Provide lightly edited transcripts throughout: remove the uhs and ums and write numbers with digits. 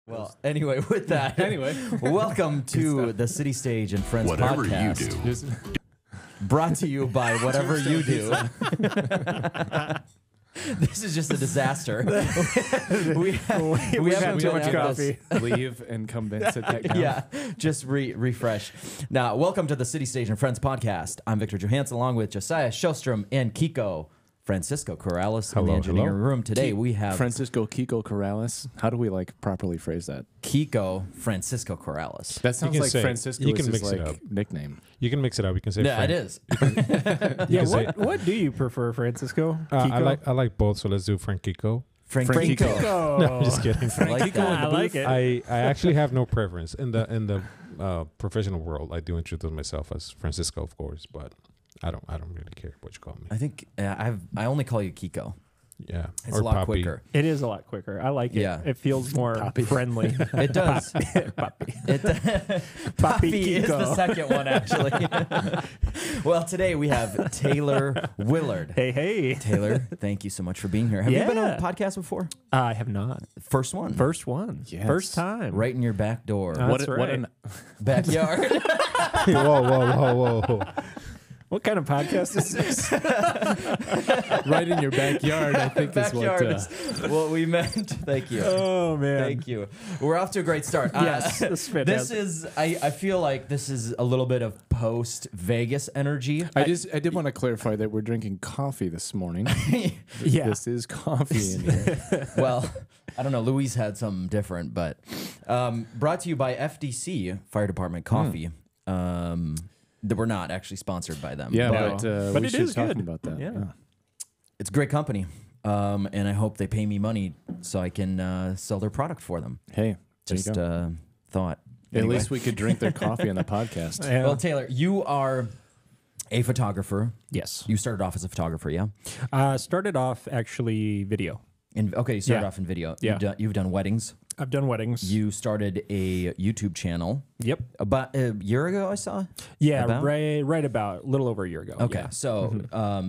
Well, anyway, with that, welcome to the City Stage and Friends Whatever podcast. you do. Brought to you by Whatever You Do. This is just a disaster. we had too much coffee. Leave and come back, sit back down. Yeah, just refresh. Now, welcome to the City Stage and Friends podcast. I'm Victor Johansson, along with Josiah Shellstrom and Kiko Francisco Corrales in the engineering room. Today we have Francisco Kiko Corrales. How do we properly phrase that? Kiko Francisco Corrales. That sounds like Francisco you can is mix his it up. nickname. You can mix it up. You can say Yeah, Frank. it is. Yeah, What do you prefer, Francisco? I like both, so let's do Frank Kiko. Francisco. No, I'm just kidding. I like that. I like it. I actually have no preference in the professional world. I do introduce myself as Francisco, of course, but I don't really care what you call me. I think I only call you Kiko. Yeah, It's or a lot Papi. quicker. It is a lot quicker. I like it. Yeah. It feels more friendly. It does. Papi. Papi is Kiko. the second one, actually. Well, today we have Taylor Willard. Hey. Taylor, thank you so much for being here. Have you been on a Yeah. podcast before? I have not. First one. First one. Yes. First time. Right in your back door. That's What right. an Backyard. Whoa. What kind of podcast is this? right in your backyard, I think Backyard is is what we meant. Thank you. Oh, man. Thank you. We're off to a great start. Yes, this is fantastic. This is, I feel like this is a little bit of post-Vegas energy. I did want to clarify that we're drinking coffee this morning. Yeah. This is coffee in here. Well, I don't know. Louise had something different, but brought to you by FDC, Fire Department Coffee. That we're not actually sponsored by them. Yeah, But we it should is talk good. about that. Yeah. It's a great company, and I hope they pay me money so I can sell their product for them. Hey, there you Just go. thought. At Anyway. least we could drink their coffee on the podcast. Yeah. Well, Taylor, you are a photographer. Yes. You started off as a photographer, yeah? Started off actually video. Okay, you started Yeah. off in video. Yeah. You've done weddings. I've done weddings. You started a YouTube channel Yep. about a year ago, I saw. Yeah, About? right about a little over a year ago. Okay, Yeah. so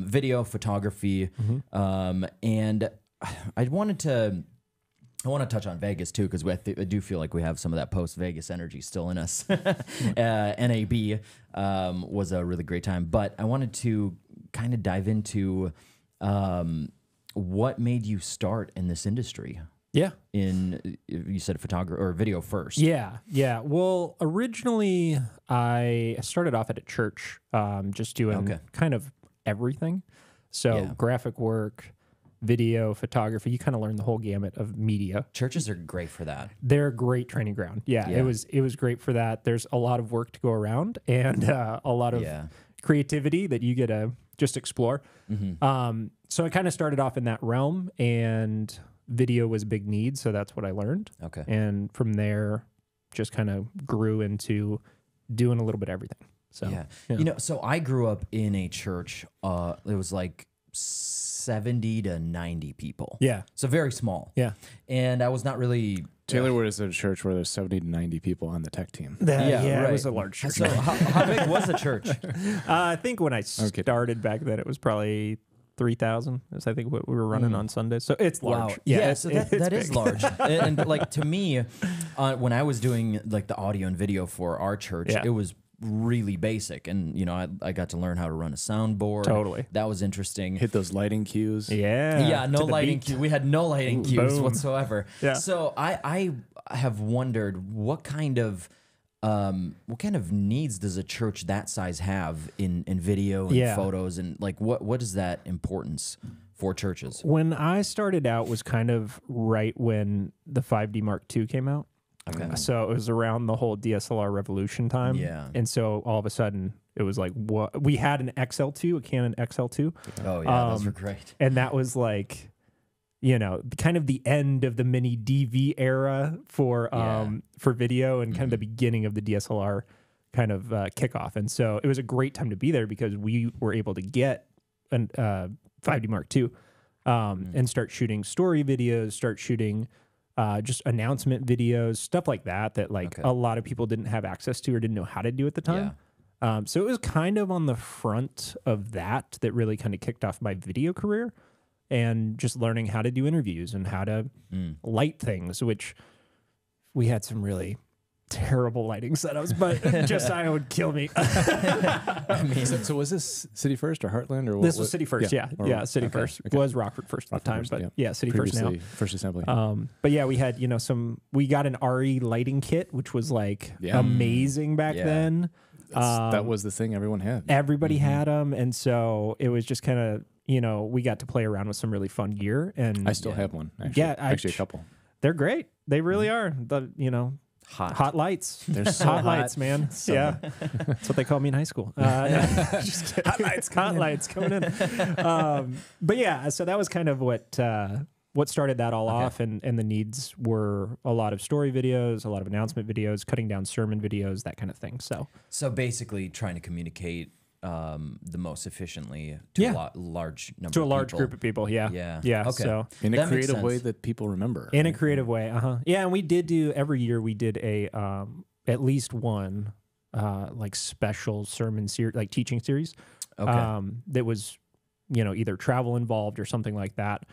video, photography, and I want to touch on Vegas too, because I do feel like we have some of that post-Vegas energy still in us. NAB was a really great time, but I wanted to kind of dive into what made you start in this industry. Yeah. You said photography or video first. Yeah. Well, originally I started off at a church, just doing kind of everything. So Yeah. graphic work, video, photography, you kind of learn the whole gamut of media. Churches are great for that. They're a great training ground. Yeah, Yeah. it was great for that. There's a lot of work to go around and a lot of Yeah. creativity that you get to just explore. So I kind of started off in that realm, and video was a big need, so that's what I learned. Okay. And from there, just kind of grew into doing a little bit of everything. So Yeah. You know, so I grew up in a church. It was like 70 to 90 people. Yeah. So very small. Yeah. And I was not really. Taylor was at a church where there's 70 to 90 people on the tech team. Yeah, it was a right. large church. So how big was the church? I think when I started back then, it was probably 3,000. Is I think what we were running on Sundays. So it's large. Wow. Yeah, So that is big. large. And like to me, when I was doing like the audio and video for our church, Yeah. it was really basic. And, you know, I got to learn how to run a soundboard. Totally. That was interesting. Hit those lighting cues. Yeah. No to the lighting beat. cue. We had no lighting cues Boom. whatsoever. Yeah. So I have wondered what kind of needs does a church that size have in video and Yeah. photos, and like what is that importance for churches? When I started out was kind of right when the 5D Mark II came out. Okay. So it was around the whole DSLR revolution time. Yeah. And so all of a sudden it was like, what? We had an XL2, a Canon XL2. Oh yeah, those were great. And that was like, you know, kind of the end of the mini DV era for video and kind of the beginning of the DSLR kind of kickoff. And so it was a great time to be there because we were able to get an 5D Mark II and start shooting story videos, start shooting just announcement videos, stuff like that like a lot of people didn't have access to or didn't know how to do at the time. So it was kind of on the front of that really kind of kicked off my video career. And just learning how to do interviews and how to light things, which we had some really terrible lighting setups, but Josiah would kill me. So was this City First or Heartland or what? This was City First, yeah. Or- City okay, First. okay. Was Rockford First at the time, First, but yeah, City First now. Previously First Assembly. But yeah, we had, we got an RE lighting kit, which was like Yeah. amazing back Yeah. then. That was the thing everyone had. Everybody had them. And so it was just kind of, we got to play around with some really fun gear. And I still have one. Actually. Yeah, actually a couple. they're great. They really are. Hot lights. They're so hot lights, man. Yeah. That's what they called me in high school. Just kidding. Hot lights coming in. But yeah, so that was kind of what started that all off. And the needs were a lot of story videos, a lot of announcement videos, cutting down sermon videos, that kind of thing. So basically trying to communicate the most efficiently to a large number to a of large people. group of people. Yeah. Yeah. Yeah. Okay. So In a That makes creative way sense. that people remember. in a creative way. Yeah. And we did every year we did a, at least one, like special sermon series, like teaching series. Okay. That was, either travel involved or something like that.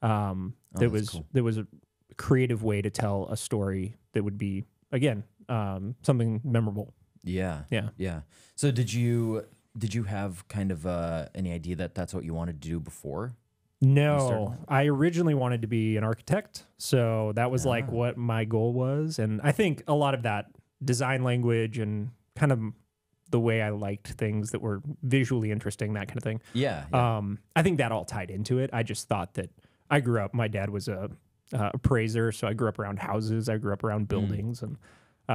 There was a creative way to tell a story that would be, again, something memorable. Yeah. Yeah. Yeah. So did you have kind of any idea that that's what you wanted to do before? No, I originally wanted to be an architect. So that was like what my goal was. And I think a lot of that design language and kind of the way I liked things that were visually interesting, that kind of thing. Yeah. I think that all tied into it. I just thought that I grew up, my dad was a appraiser. So I grew up around houses. I grew up around buildings. And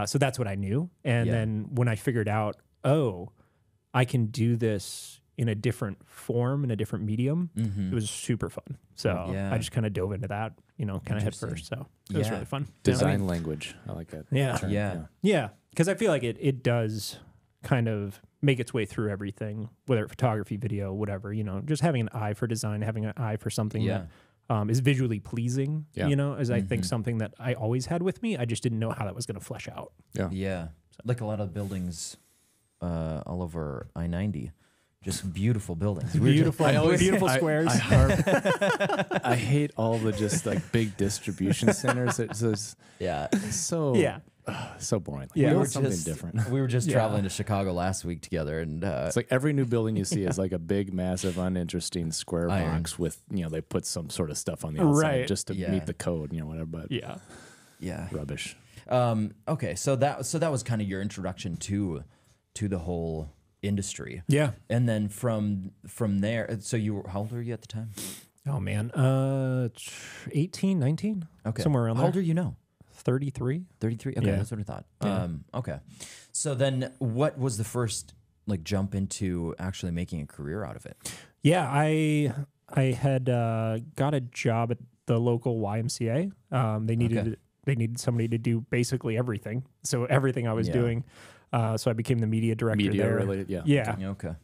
so that's what I knew. And then when I figured out, I can do this in a different form, in a different medium, it was super fun. So I just kind of dove into that, kind of head first. So it was really fun. Design language. I like that. Yeah. term. Yeah. Because I feel like it does kind of make its way through everything, whether it's photography, video, whatever, just having an eye for design, having an eye for something that is visually pleasing, is I think something that I always had with me. I just didn't know how that was going to flesh out. Yeah. Yeah. Like a lot of buildings all over I-90. Just beautiful buildings. Beautiful squares. I hate all the just like big distribution centers. It's just so boring. Like, Yeah. we We're want something different. We were just traveling to Chicago last week together, and It's like every new building you see is like a big, massive, uninteresting square Iron. box with, they put some sort of stuff on the outside Right. just to meet the code, whatever, but yeah. rubbish. Okay, so that was kind of your introduction to the whole industry. Yeah. And then from there, so how old were you at the time? Oh, man. 18, 19? Okay. Somewhere around How there. old are you now? 33? 33? Okay, Yeah. that's what I thought. Yeah. Okay. So then what was the first jump into actually making a career out of it? Yeah, I had got a job at the local YMCA. They needed somebody to do basically everything. So everything I was doing. So I became the media director there. Related, Yeah. Okay.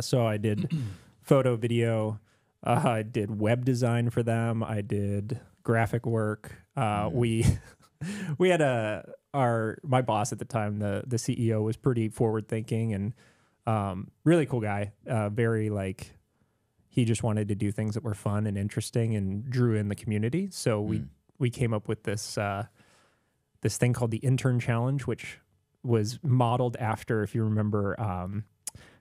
So I did photo, video. I did web design for them. I did graphic work. We had my boss at the time, the CEO, was pretty forward thinking and really cool guy. Very he just wanted to do things that were fun and interesting and drew in the community. So we came up with this thing called the Intern Challenge, which was modeled after, if you remember,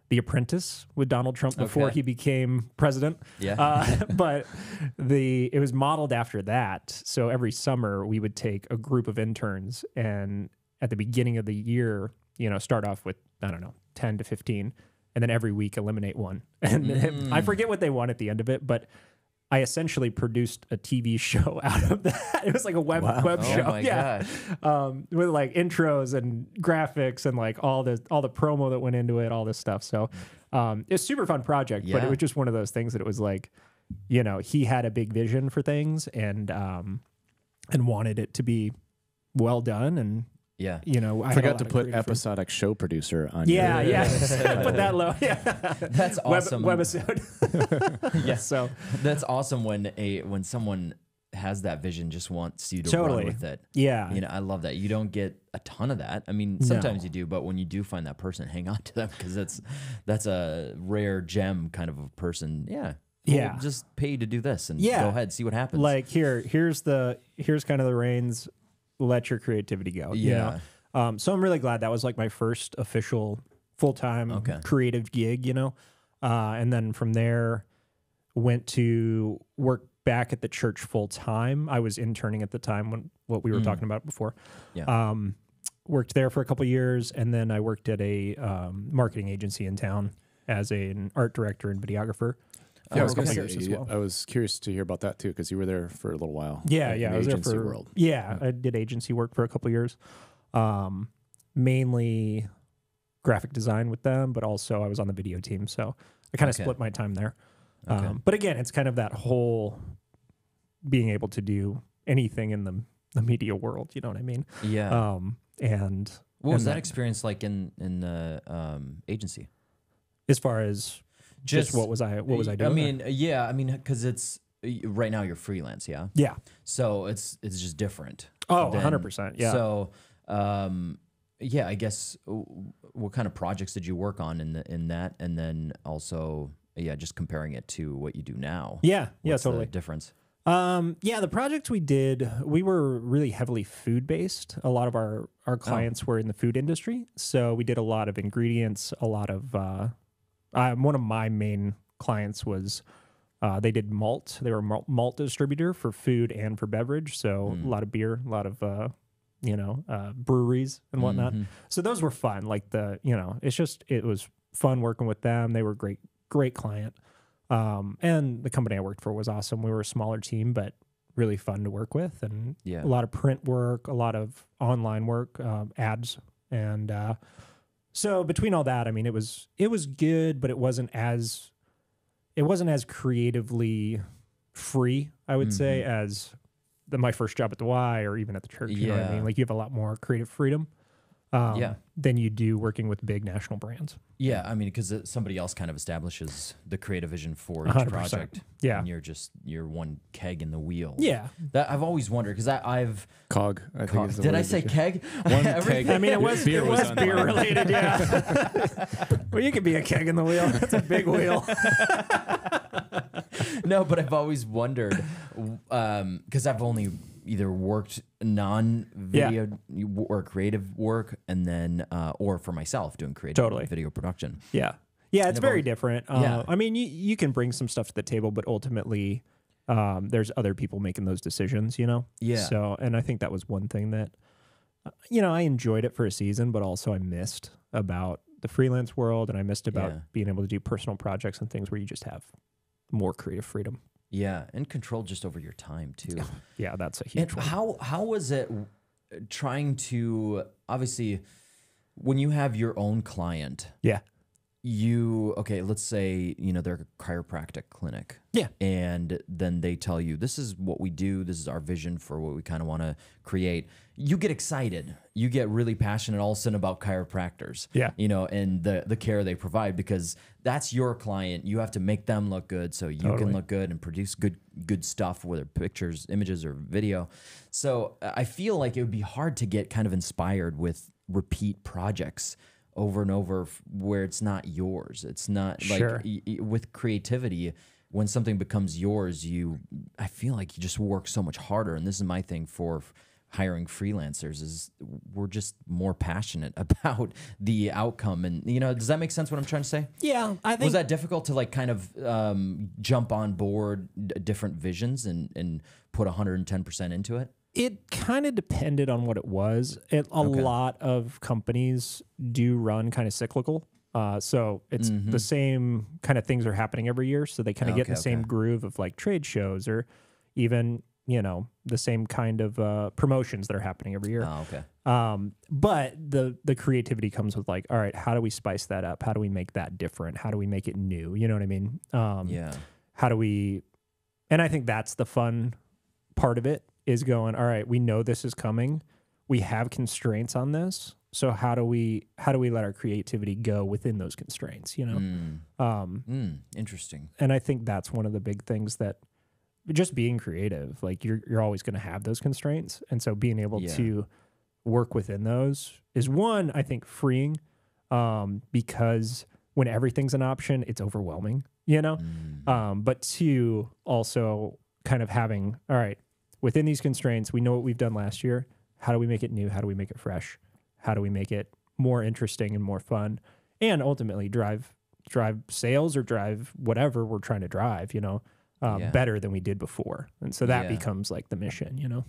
The Apprentice with Donald Trump before he became president. Yeah. But it was modeled after that. So every summer we would take a group of interns and at the beginning of the year, start off with, 10 to 15, and then every week eliminate one. And I forget what they won at the end of it, but I essentially produced a TV show out of that. It was like a web show. Oh my gosh. With intros and graphics and all the promo that went into it, all this stuff. So it's a super fun project, but it was just one of those things that it was he had a big vision for things and wanted it to be well done. And I forgot to put episodic show producer on. Put that low. Yeah, That's awesome. Webisode. Yeah. So that's awesome when someone has that vision, just wants you to Totally. run with it. Yeah. I love that. You don't get a ton of that. I mean, sometimes you do, but when you do find that person, hang on to them because that's a rare gem kind of a person. Yeah. Yeah. We'll just pay you to do this and go ahead, see what happens. here's kind of the reins. let your creativity go. You know? So I'm really glad that was like my first official full-time creative gig, you know? And then from there went to work back at the church full-time. I was interning at the time when what we were talking about before. Worked there for a couple of years, and then I worked at a marketing agency in town as an art director and videographer. Yeah, I was curious to hear about that too, because you were there for a little while. Yeah, in I was there agency for world. I did agency work for a couple of years, mainly graphic design with them, but also I was on the video team, so I kind of split my time there. But again, it's kind of that whole being able to do anything in the media world. You know what I mean? Yeah. And what was that experience like in the agency? As far as just what was I doing? I mean, because it's right now you're freelance, yeah. Yeah. So it's just different. Oh, 100%. Yeah. So, I guess what kind of projects did you work on in that, and then also, just comparing it to what you do now. Yeah. What's Totally. the difference? The projects we did, we were really heavily food based. A lot of our clients were in the food industry, so we did a lot of ingredients. A lot of one of my main clients was they did malt. They were a malt distributor for food and for beverage. So a lot of beer, a lot of breweries and whatnot. So those were fun. Like it was fun working with them. They were great client. And the company I worked for was awesome. We were a smaller team, but really fun to work with, and a lot of print work, a lot of online work, ads. And, so between all that, I mean, it was good, but it wasn't as creatively free, I would say, as my first job at the Y or even at the church. You know what I mean? Like, you have a lot more creative freedom than you do working with big national brands. Yeah, I mean, because somebody else kind of establishes the creative vision for each 100%. project. Yeah. And you're one keg in the wheel. Yeah. That I've always wondered, because I've... Cog, I think is the Did word I say keg? One keg. I mean, it was beer related, yeah. Well, you could be a keg in the wheel. That's a big wheel. No, but I've always wondered, because I've only either worked non-video or creative work, and then or for myself doing creative video production. Yeah, it's very different. Yeah. I mean, you can bring some stuff to the table, but ultimately, there's other people making those decisions. You know. Yeah. So, and I think that was one thing that, I enjoyed it for a season, but also I missed about the freelance world, and I missed about being able to do personal projects and things where you just have more creative freedom. Yeah, and control just over your time too. Yeah, that's a huge one. How was it trying to, obviously, when you have your own client? Yeah. Let's say, they're a chiropractic clinic. Yeah. And then they tell you, this is what we do. This is our vision for what we kind of want to create. You get excited. You get really passionate all of a sudden about chiropractors. Yeah. And the care they provide, because that's your client. You have to make them look good so you can look good and produce good stuff, whether pictures, images, or video. So I feel like it would be hard to get kind of inspired with repeat projects over and over where it's not yours. It's not like with creativity, when something becomes yours, I feel like you just work so much harder. And this is my thing for hiring freelancers, is we're just more passionate about the outcome. And, does that make sense what I'm trying to say? Yeah. I think. Was that difficult to kind of jump on board different visions and put 110% into it? It kind of depended on what it was. A lot of companies do run kind of cyclical. So it's the same kind of things are happening every year. So they kind of get in the same groove of like trade shows, or even, the same kind of promotions that are happening every year. Oh, okay. But the creativity comes with like, all right, how do we spice that up? How do we make that different? How do we make it new? You know what I mean? How do we, and I think that's the fun part of it, is going, all right, we know this is coming. We have constraints on this. So how do we let our creativity go within those constraints, Interesting. And I think that's one of the big things, that just being creative, like you're always going to have those constraints. And so being able to work within those is, one, I think, freeing, because when everything's an option, it's overwhelming, but two, also kind of having, all right, within these constraints, we know what we've done last year. How do we make it new? How do we make it fresh? How do we make it more interesting and more fun? And ultimately drive sales or drive whatever we're trying to drive, better than we did before. And so that becomes like the mission,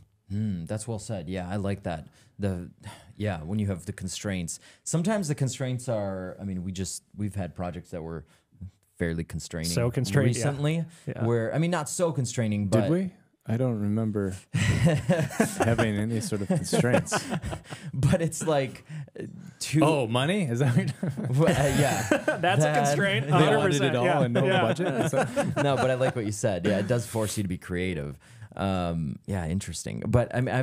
That's well said. Yeah, I like that. When you have the constraints, sometimes the constraints are, I mean, we've had projects that were fairly constraining. So constrained recently, where, I mean, not so constraining, but. Did we? I don't remember having any sort of constraints. But it's like Oh, money? Is that what yeah. That's a constraint. they wanted it all and no Yeah. budget? Is that- No, but I like what you said. Yeah, it does force you to be creative. Interesting. But I mean,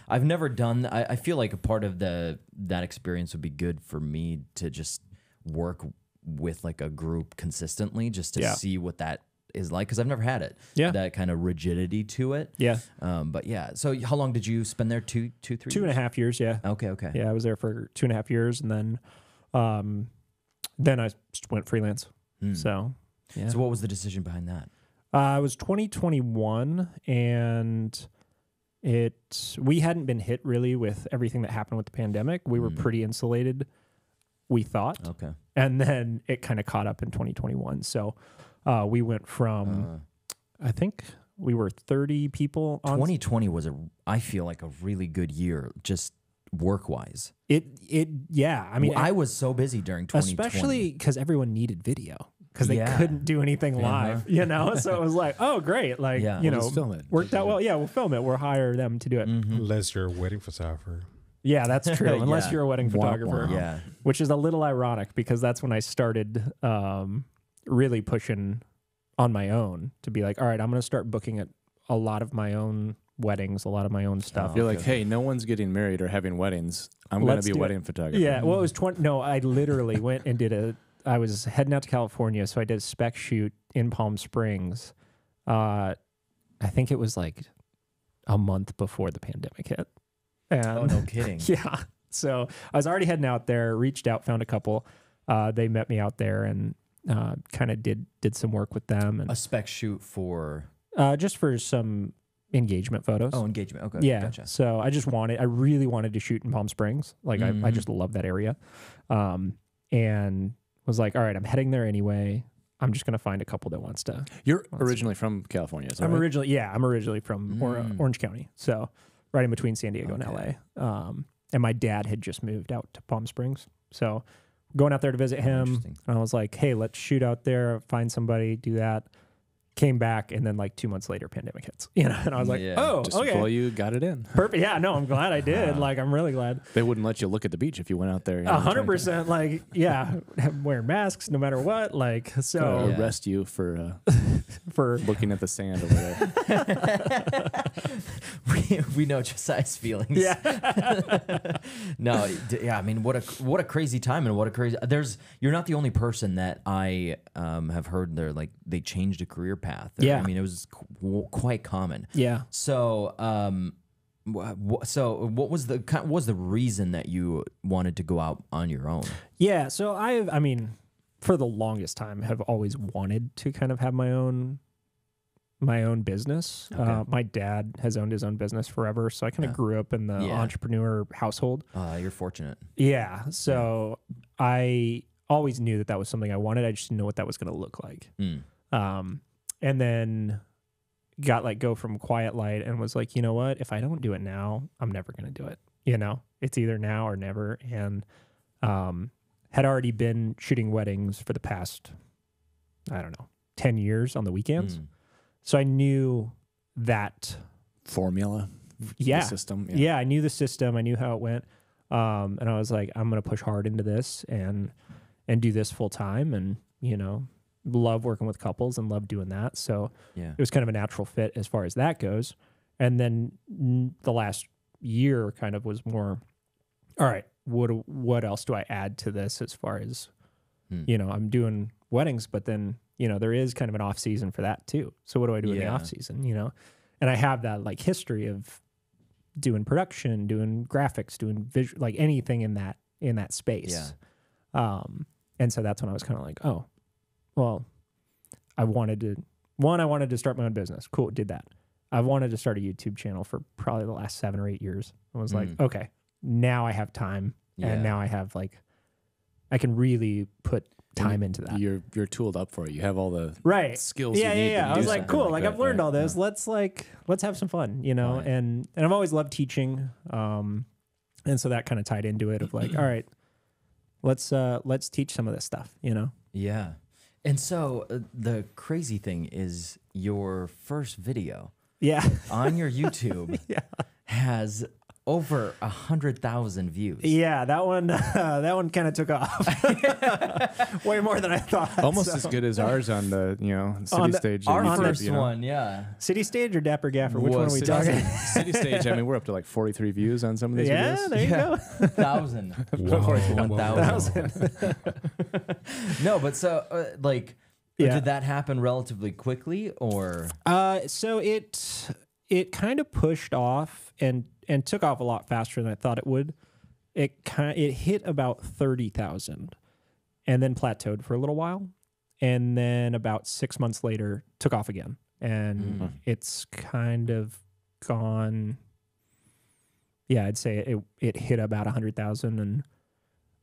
I've never done. I feel like a part of that experience would be good for me to just work with like a group consistently, just to see what that is like, because I've never had it. Yeah. That kind of rigidity to it. Yeah. But yeah. So how long did you spend there? 3 years? 2.5 years. Yeah. Okay. Yeah. I was there for 2.5 years, and then I just went freelance. So, yeah. So what was the decision behind that? It was 2021, and we hadn't been hit really with everything that happened with the pandemic. We were pretty insulated, we thought. Okay. And then it kind of caught up in 2021. So we went from, I think we were 30 people on. 2020 was I feel like a really good year, just work-wise. Yeah. I mean, I was so busy during 2020. especially because everyone needed video. Because they couldn't do anything live, So it was like, oh, great. Like, just film it. Worked out well. Yeah, we'll film it. We'll hire them to do it. Unless you're a wedding photographer. Yeah, that's true. Unless Yeah. you're a wedding photographer. Yeah. Which is a little ironic because that's when I started really pushing on my own to be like, all right, I'm going to start booking a lot of my own weddings, a lot of my own stuff. You're like, hey, no one's getting married or having weddings. I'm going to be a wedding photographer. Yeah, well, it was 20. No, I literally went and I was heading out to California, so I did a spec shoot in Palm Springs. I think it was like a month before the pandemic hit. And Oh, no kidding. yeah. So I was already heading out there, reached out, found a couple. They met me out there and kind of did some work with them. And A spec shoot for just for some engagement photos. engagement. Okay. Yeah. Gotcha. So I really wanted to shoot in Palm Springs. Like I just love that area. And was like, all right, I'm heading there anyway. I'm just going to find a couple that wants to. You're originally from California, is that I'm right? originally from Orange County. So right in between San Diego and LA. And my dad had just moved out to Palm Springs. So going out there to visit him. Interesting. And I was like, hey, let's shoot out there, find somebody, do that. Came back, and then like 2 months later, pandemic hits. And I was like, Yeah. oh, Just okay. before you got it in. Perfect. Yeah, no, I'm glad I did. Like, I'm really glad. They wouldn't let you look at the beach if you went out there. 100%. Like, yeah, wearing masks no matter what. Like, so Yeah. Arrest you for for looking at the sand over there. we know Josiah's feelings. yeah, No. I mean, what a crazy time, and what a crazy. You're not the only person that I have heard they changed a career path. Yeah. I mean, it was quite common. yeah. So, what was the reason that you wanted to go out on your own? Yeah, so I mean, for the longest time, have always wanted to kind of have my own business. Okay. My dad has owned his own business forever, so I kind of grew up in the entrepreneur household. You're fortunate. Yeah, so I always knew that was something I wanted. I just didn't know what that was going to look like. And then got go from quiet light and was like, you know what? If I don't do it now, I'm never going to do it. It's either now or never. And had already been shooting weddings for the past, 10 years on the weekends. So I knew that Formula. the system. Yeah, I knew the system. I knew how it went. And I was like, I'm going to push hard into this and do this full time. And, love working with couples and love doing that. So it was kind of a natural fit as far as that goes. And then the last year kind of was more, all right, what else do I add to this as far as, I'm doing weddings, but then, there is kind of an off season for that too. So what do I do in the off season, And I have that history of doing production, doing graphics, doing visual, anything in that space. Yeah. And so that's when I was kind of like, oh, well, I wanted to start my own business. Cool. Did that. I've wanted to start a YouTube channel for probably the last 7 or 8 years. I was like, okay, now I have time, and now I have like, I can really put time into that. You're tooled up for it. You have all the skills. Yeah, you need yeah. To I was do like, something cool. Like that, I've learned right? all this. Let's have some fun, you know. Right. And I've always loved teaching, and so that kind of tied into it. Of like, all right, let's teach some of this stuff, you know. Yeah. And so the crazy thing is your first video on your YouTube has over 100,000 views. Yeah, that one kind of took off. Way more than I thought. Almost as good as ours on the City Stage. Our YouTube, first one, yeah. City Stage or Dapper Gaffer? Which one are we talking? City Stage. I mean, we're up to like 43 views on some of these videos. Yeah, there you go. 1,000. Whoa. 1,000. No, but so did that happen relatively quickly, or? So it kind of pushed off and took off a lot faster than I thought it would. It hit about 30,000 and then plateaued for a little while, and then about 6 months later took off again, and it's kind of gone. Yeah, I'd say it hit about 100,000 and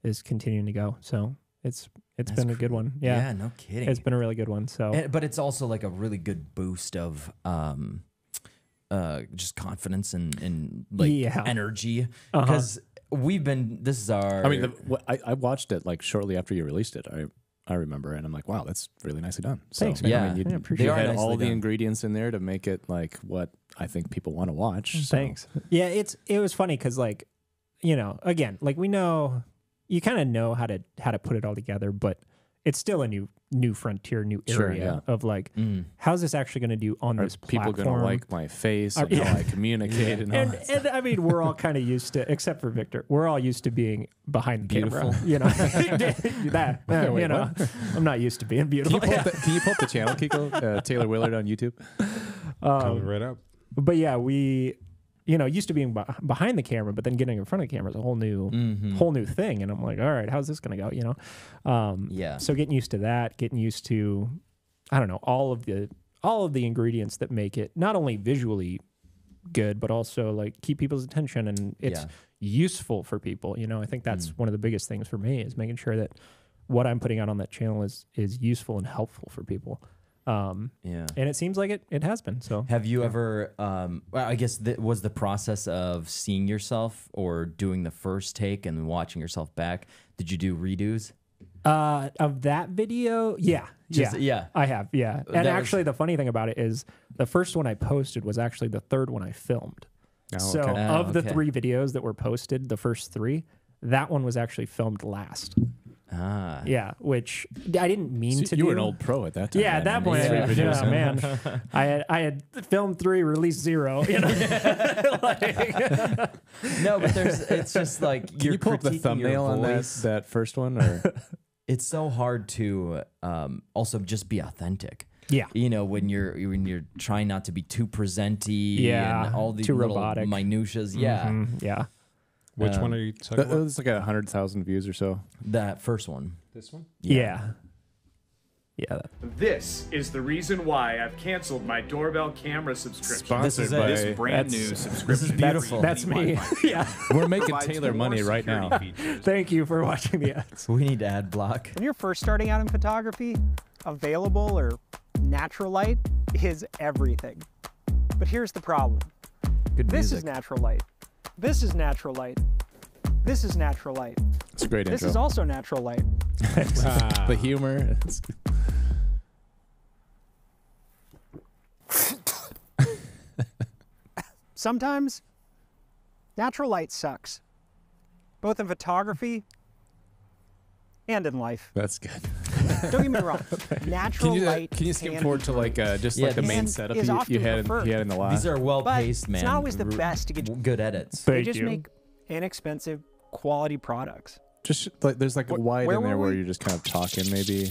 is continuing to go. So it's been a good one. Yeah, no kidding. It's been a really good one. So, but it's also like a really good boost of just confidence and like energy, because this is our. I mean, I watched it like shortly after you released it. I remember, and I'm like, wow, that's really nicely done. So, Thanks, man. Yeah, I mean, you appreciate had nicely all the done. ingredients in there to make it like what I think people want to watch. So. Thanks. Yeah, it was funny because like, you know, again, like we know you kind of know how to put it all together, but it's still a new frontier, new area of like, how's this actually going to do on this platform? People going to like my face and how I communicate and all that. And I mean, we're all kind of used to, except for Victor, we're all used to being behind the Beautiful. camera. You know, Wait, you know, I'm not used to being beautiful. Can you pull up the channel, Kiko? Taylor Willard on YouTube. Coming right up. But yeah, we, you know, used to being behind the camera, but then getting in front of the camera is a whole new thing. And I'm like, all right, how's this going to go? You know? So getting used to that, getting used to, I don't know, all of the ingredients that make it not only visually good, but also like keep people's attention, and it's useful for people. You know, I think that's one of the biggest things for me, is making sure that what I'm putting out on that channel is useful and helpful for people. And it seems like it has been. So have you ever, well, I guess was the process of seeing yourself or doing the first take and watching yourself back, did you do redos? Of that video? Yeah. I have. Yeah. And actually the funny thing about it is the first one I posted was actually the third one I filmed. Oh, So of the 3 videos that were posted, the first 3, that one was actually filmed last. Yeah, which I didn't mean to do. You were an old pro at that time. Yeah, at that point, man, I had filmed 3, released 0. You know, No, but it's just like Can you pull up the thumbnail on that first one? Or it's so hard to also just be authentic. Yeah, you know, when you're trying not to be too presenty, and all these too little robotic minutiae. Yeah. Which one are you talking about? It's like 100,000 views or so. That first one. This one? Yeah. This is the reason why I've canceled my doorbell camera subscription. Sponsored by- This brand new subscription. This is beautiful. That's me. Yeah. We're making Taylor money right now. Thank you for watching the ads. We need ad block. When you're first starting out in photography, available or natural light is everything. But here's the problem. Good This music. is natural light. This is natural light. This is natural light. It's a great This intro. is also natural light. The humor. Sometimes natural light sucks, both in photography and in life. That's good. Don't get me wrong. Natural light. Can you skip can forward be to like just Yeah, like the main and setup is you often had preferred. in the last? These are well paced, But man. it's not always the best to get. Good edits. They Thank just you. make inexpensive quality products. Just like there's like a wide where in there were where we? you're just kind of talking maybe.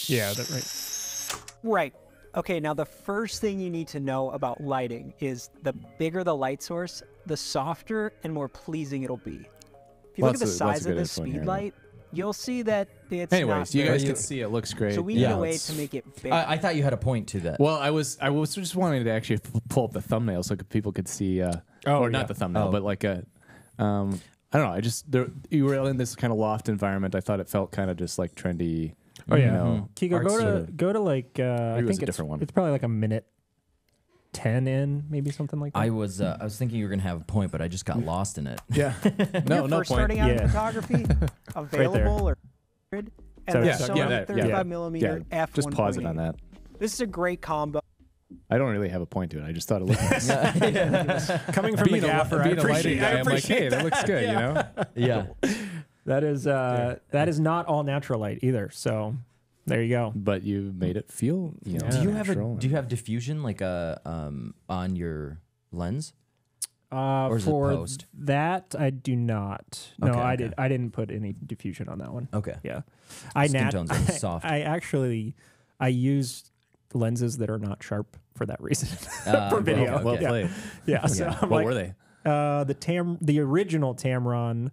Yeah, that right. Right. Okay, now the first thing you need to know about lighting is the bigger the light source, the softer and more pleasing it'll be. If you Well, look at the that's a size of good this info in speed here. light, you'll see that it's Anyways, not you guys very can see it looks great. So we Yeah. need a way to make it big. I thought you had a point to that. Well, I was just wanting to actually pull up the thumbnail so people could see. Or yeah. not the thumbnail, Oh. but like a. I don't know. You were in this kind of loft environment. I thought it felt kind of just like trendy. Oh yeah, You know, Kiko, go to like I was think a it's different one. It's probably like a minute 10 in, maybe something like that. I was thinking you were gonna have a point, but I just got lost in it. Yeah. You're no first point. starting out in Yeah. photography, available or and So- the Yeah, Sony yeah, 35 millimeter f1.8. Just pause it on that. This is a great combo. I don't really have a point to it. I just thought it looked nice. Coming from the gaffer, I being a lighting appreciate, guy, I I'm like, appreciate hey, that looks good, you know? Yeah. that is not all natural light either. So there you go. But you made it feel, you know, Do you have natural. do you have diffusion like on your lens? Or is it For post? that, I do not. No, Okay, I okay. didn't put any diffusion on that one. Okay. Yeah, I Skin tones are soft. I used lenses that are not sharp for that reason Ah, for video. okay, Well okay. played. Yeah, so I'm What like, were they? the original Tamron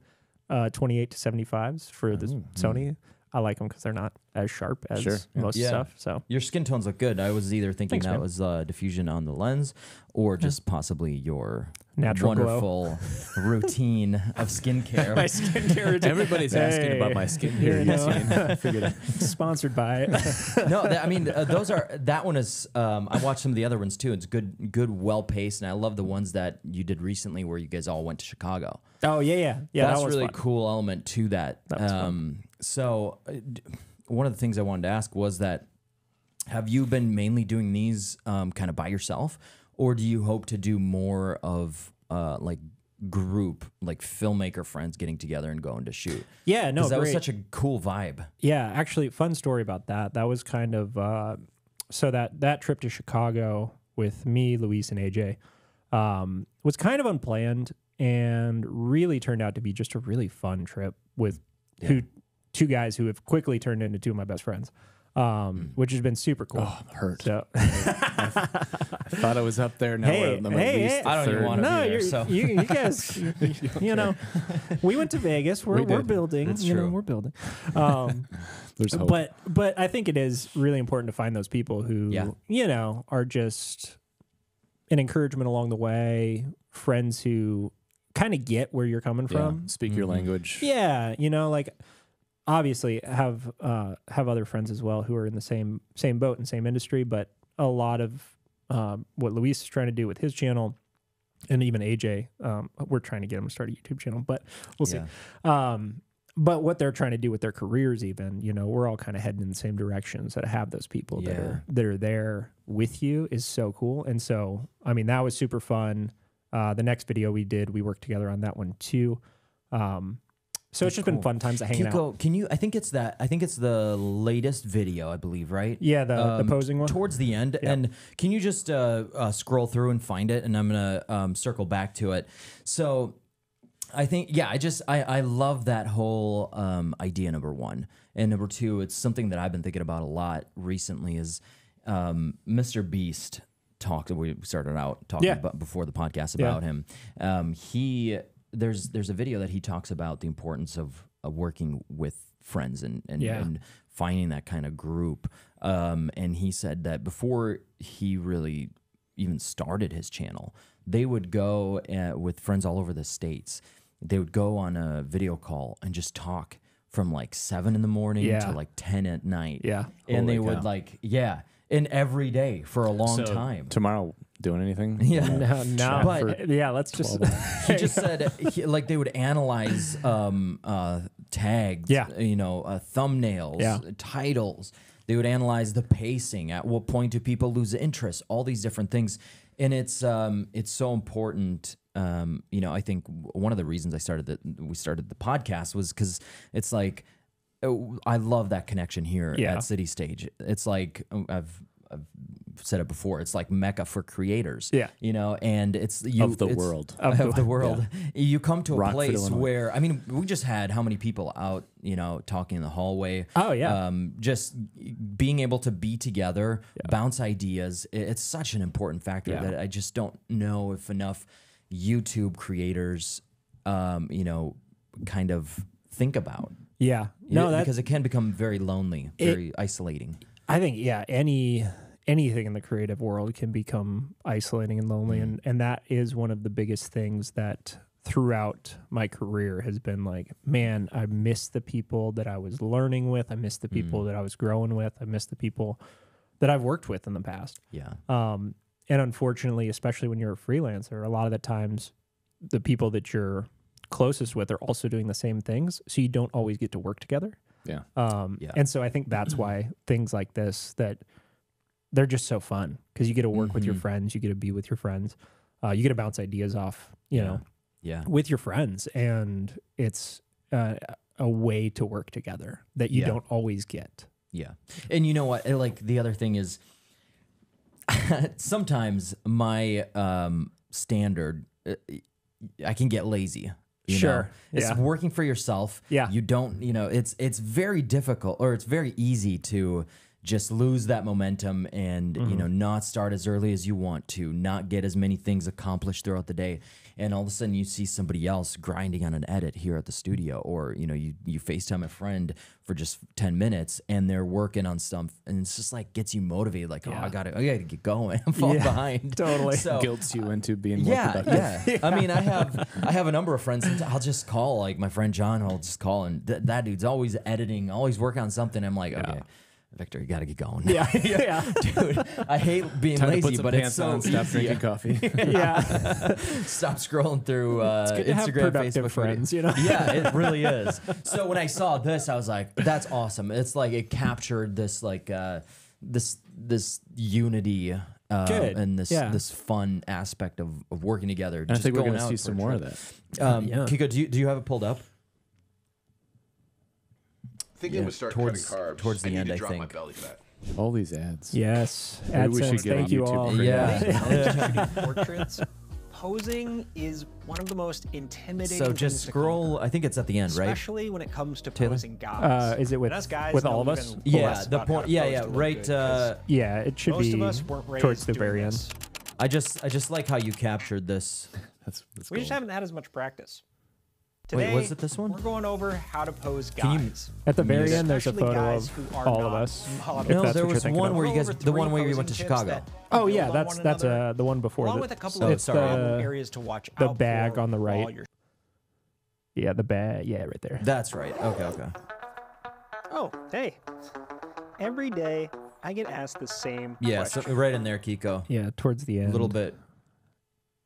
28 to 75s for the Sony. I like them because they're not as sharp as Sure, yeah. most Yeah. stuff. So Your skin tones look good. I was either thinking Thanks, that man. was diffusion on the lens or just possibly your Natural glow. wonderful routine of skincare. my skincare routine. Everybody's asking Hey, about my skin you here. know. Figured it. Sponsored by it. No, I mean that one is. I watched some of the other ones too. It's good, well paced, and I love the ones that you did recently where you guys all went to Chicago. Oh yeah. That's that was really fun. cool element to that. That was fun. So, one of the things I wanted to ask was that have you been mainly doing these kind of by yourself, or do you hope to do more of like group, like filmmaker friends getting together and going to shoot? Yeah, no, that was great. such a cool vibe. Yeah, actually, fun story about that. That was kind of so that trip to Chicago with me, Luis, and AJ was kind of unplanned and really turned out to be just a really fun trip with two guys who have quickly turned into two of my best friends, which has been super cool. Oh, I'm hurt. So I thought I was up there. Now Hey, I'm hey, at least hey. the I don't even third. wanna no, be there, you're, so. you guys, you know, we went to Vegas. We're did. building. It's you know, true. we're building. There's hope. But I think it is really important to find those people who you know are just an encouragement along the way, friends who kind of get where you're coming from. Speak your language. Yeah, you know, like obviously have other friends as well who are in the same boat and same industry, but a lot of what Luis is trying to do with his channel, and even AJ, we're trying to get him to start a YouTube channel, but we'll see. But what they're trying to do with their careers, even, you know, we're all kind of heading in the same directions. That have those people that are there with you is so cool. And so, I mean, that was super fun. The next video we did, we worked together on that one too. So it's just been fun times of hanging out. Can you? I think it's the latest video, I believe, right? Yeah, the posing one towards the end. Yeah. And can you just scroll through and find it? And I'm gonna circle back to it. So I think I love that whole idea. Number one, and number two, it's something that I've been thinking about a lot recently. Is Mr. Beast talked? We started out talking about before the podcast about him. There's a video that he talks about the importance of working with friends and finding that kind of group. And he said that before he really even started his channel, they would go with friends all over the States. They would go on a video call and just talk from like 7 in the morning to like 10 at night. Yeah. And they Holy would cow. and every day for a long So, time. Tomorrow, doing anything? Yeah. No, But yeah, let's just He just said like they would analyze tags, thumbnails, titles. They would analyze the pacing. At what point do people lose interest? All these different things, and it's so important. I think one of the reasons we started the podcast was because it's like I love that connection here at City Stage. It's like I've said it before. It's like Mecca for creators. Yeah. And it's Of the world. of the world. You come to a Rockford, place Illinois. where we just had how many people out, talking in the hallway. Oh, yeah. Just being able to be together, bounce ideas. It's such an important factor that I just don't know if enough YouTube creators, kind of think about. Yeah. No, because it can become very lonely, very isolating. I think, yeah, anything in the creative world can become isolating and lonely. And that is one of the biggest things that throughout my career has been like, man, I miss the people that I was learning with. I miss the people that I was growing with. I miss the people that I've worked with in the past. Yeah. And unfortunately, especially when you're a freelancer, a lot of the times the people that you're closest with are also doing the same things. So you don't always get to work together. Yeah. And so I think that's why things like this, that they're just so fun because you get to work with your friends, you get to be with your friends, you get to bounce ideas off, you know, with your friends. And it's a way to work together that you don't always get. Yeah. And you know what? Like the other thing is sometimes my standard, I can get lazy. You know? It's working for yourself. Yeah. You don't, it's very difficult, or it's very easy to just lose that momentum and, not start as early as you want to, not get as many things accomplished throughout the day. And all of a sudden you see somebody else grinding on an edit here at the studio, or, you FaceTime a friend for just 10 minutes and they're working on stuff, and it's just like gets you motivated. Like, I gotta get going. I'm falling behind. Totally. So, guilts you into being more productive. Yeah. I mean, I have a number of friends. I'll just call, like my friend John, I'll just call, and that dude's always editing, always working on something. I'm like, okay, Victor, you got to get going. Yeah. Dude, I hate being Time lazy, to put some but pants it's so on, stop easy. drinking coffee. Stop scrolling through good to have Instagram, productive Facebook, friends, Yeah, it really is. So when I saw this, I was like, that's awesome. It's like it captured this like this unity and this fun aspect of working together. And I think we're going to see some more of that. Kiko, do you have it pulled up? Thinking I'm gonna start towards cutting carbs. towards the I need end, to I drop my think. belly fat. All these ads. Yes. Maybe we should AdSense, get thank on you YouTube all. for Yeah. Portraits. Posing is one of the most intimidating So just things to scroll. conquer, I think it's at the end, right? especially when it comes to Taylor? posing guys. Is it with And us guys with know all of even us? Yeah, less the about how point. to Yeah, pose yeah, to look right. good, 'cause Yeah, it should most be of us weren't raised towards the doing very end. this. I just like how you captured this. That's We just cool. haven't had as much practice. Wait, Today, was it this one? We're going over how to pose Can you- guys. At the very end, there's a Especially photo guys of who are all of not us. models. if No, that's there what you're was thinking one of. where you Go guys, over the one three where you posing went to tips Chicago. that Oh build yeah, on that's one another, the one before. along the, with a couple So, of it's sorry. problem the areas to watch the out bag for on the right. while you're- yeah, the bag. Yeah, right there. That's right. Okay. Oh, hey. Every day I get asked the same Yeah, so question. right in there, Kiko. Yeah, towards the end. A little bit.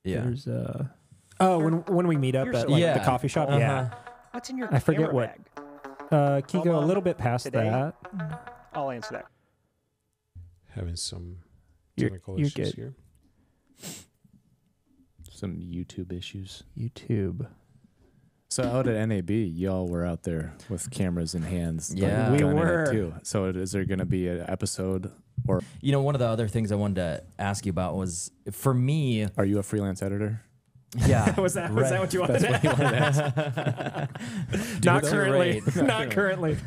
Yeah. There's oh, when we meet up Here's at some- like Yeah. the coffee shop. Uh-huh. Yeah. What's in your I forget camera what- bag? Kiko, a Mom, little bit past today- that. I'll answer that. Having some You're- technical you're issues good. here. Some YouTube issues. YouTube. So out at NAB, y'all were out there with cameras in hands. like, Yeah. We gunning it were. too. So is there going to be an episode, or You know, one of the other things I wanted to ask you about was, for me, are you a freelance editor? yeah. Was that what you wanted? That's what you wanted to ask. Not Dude, currently. great. Not currently.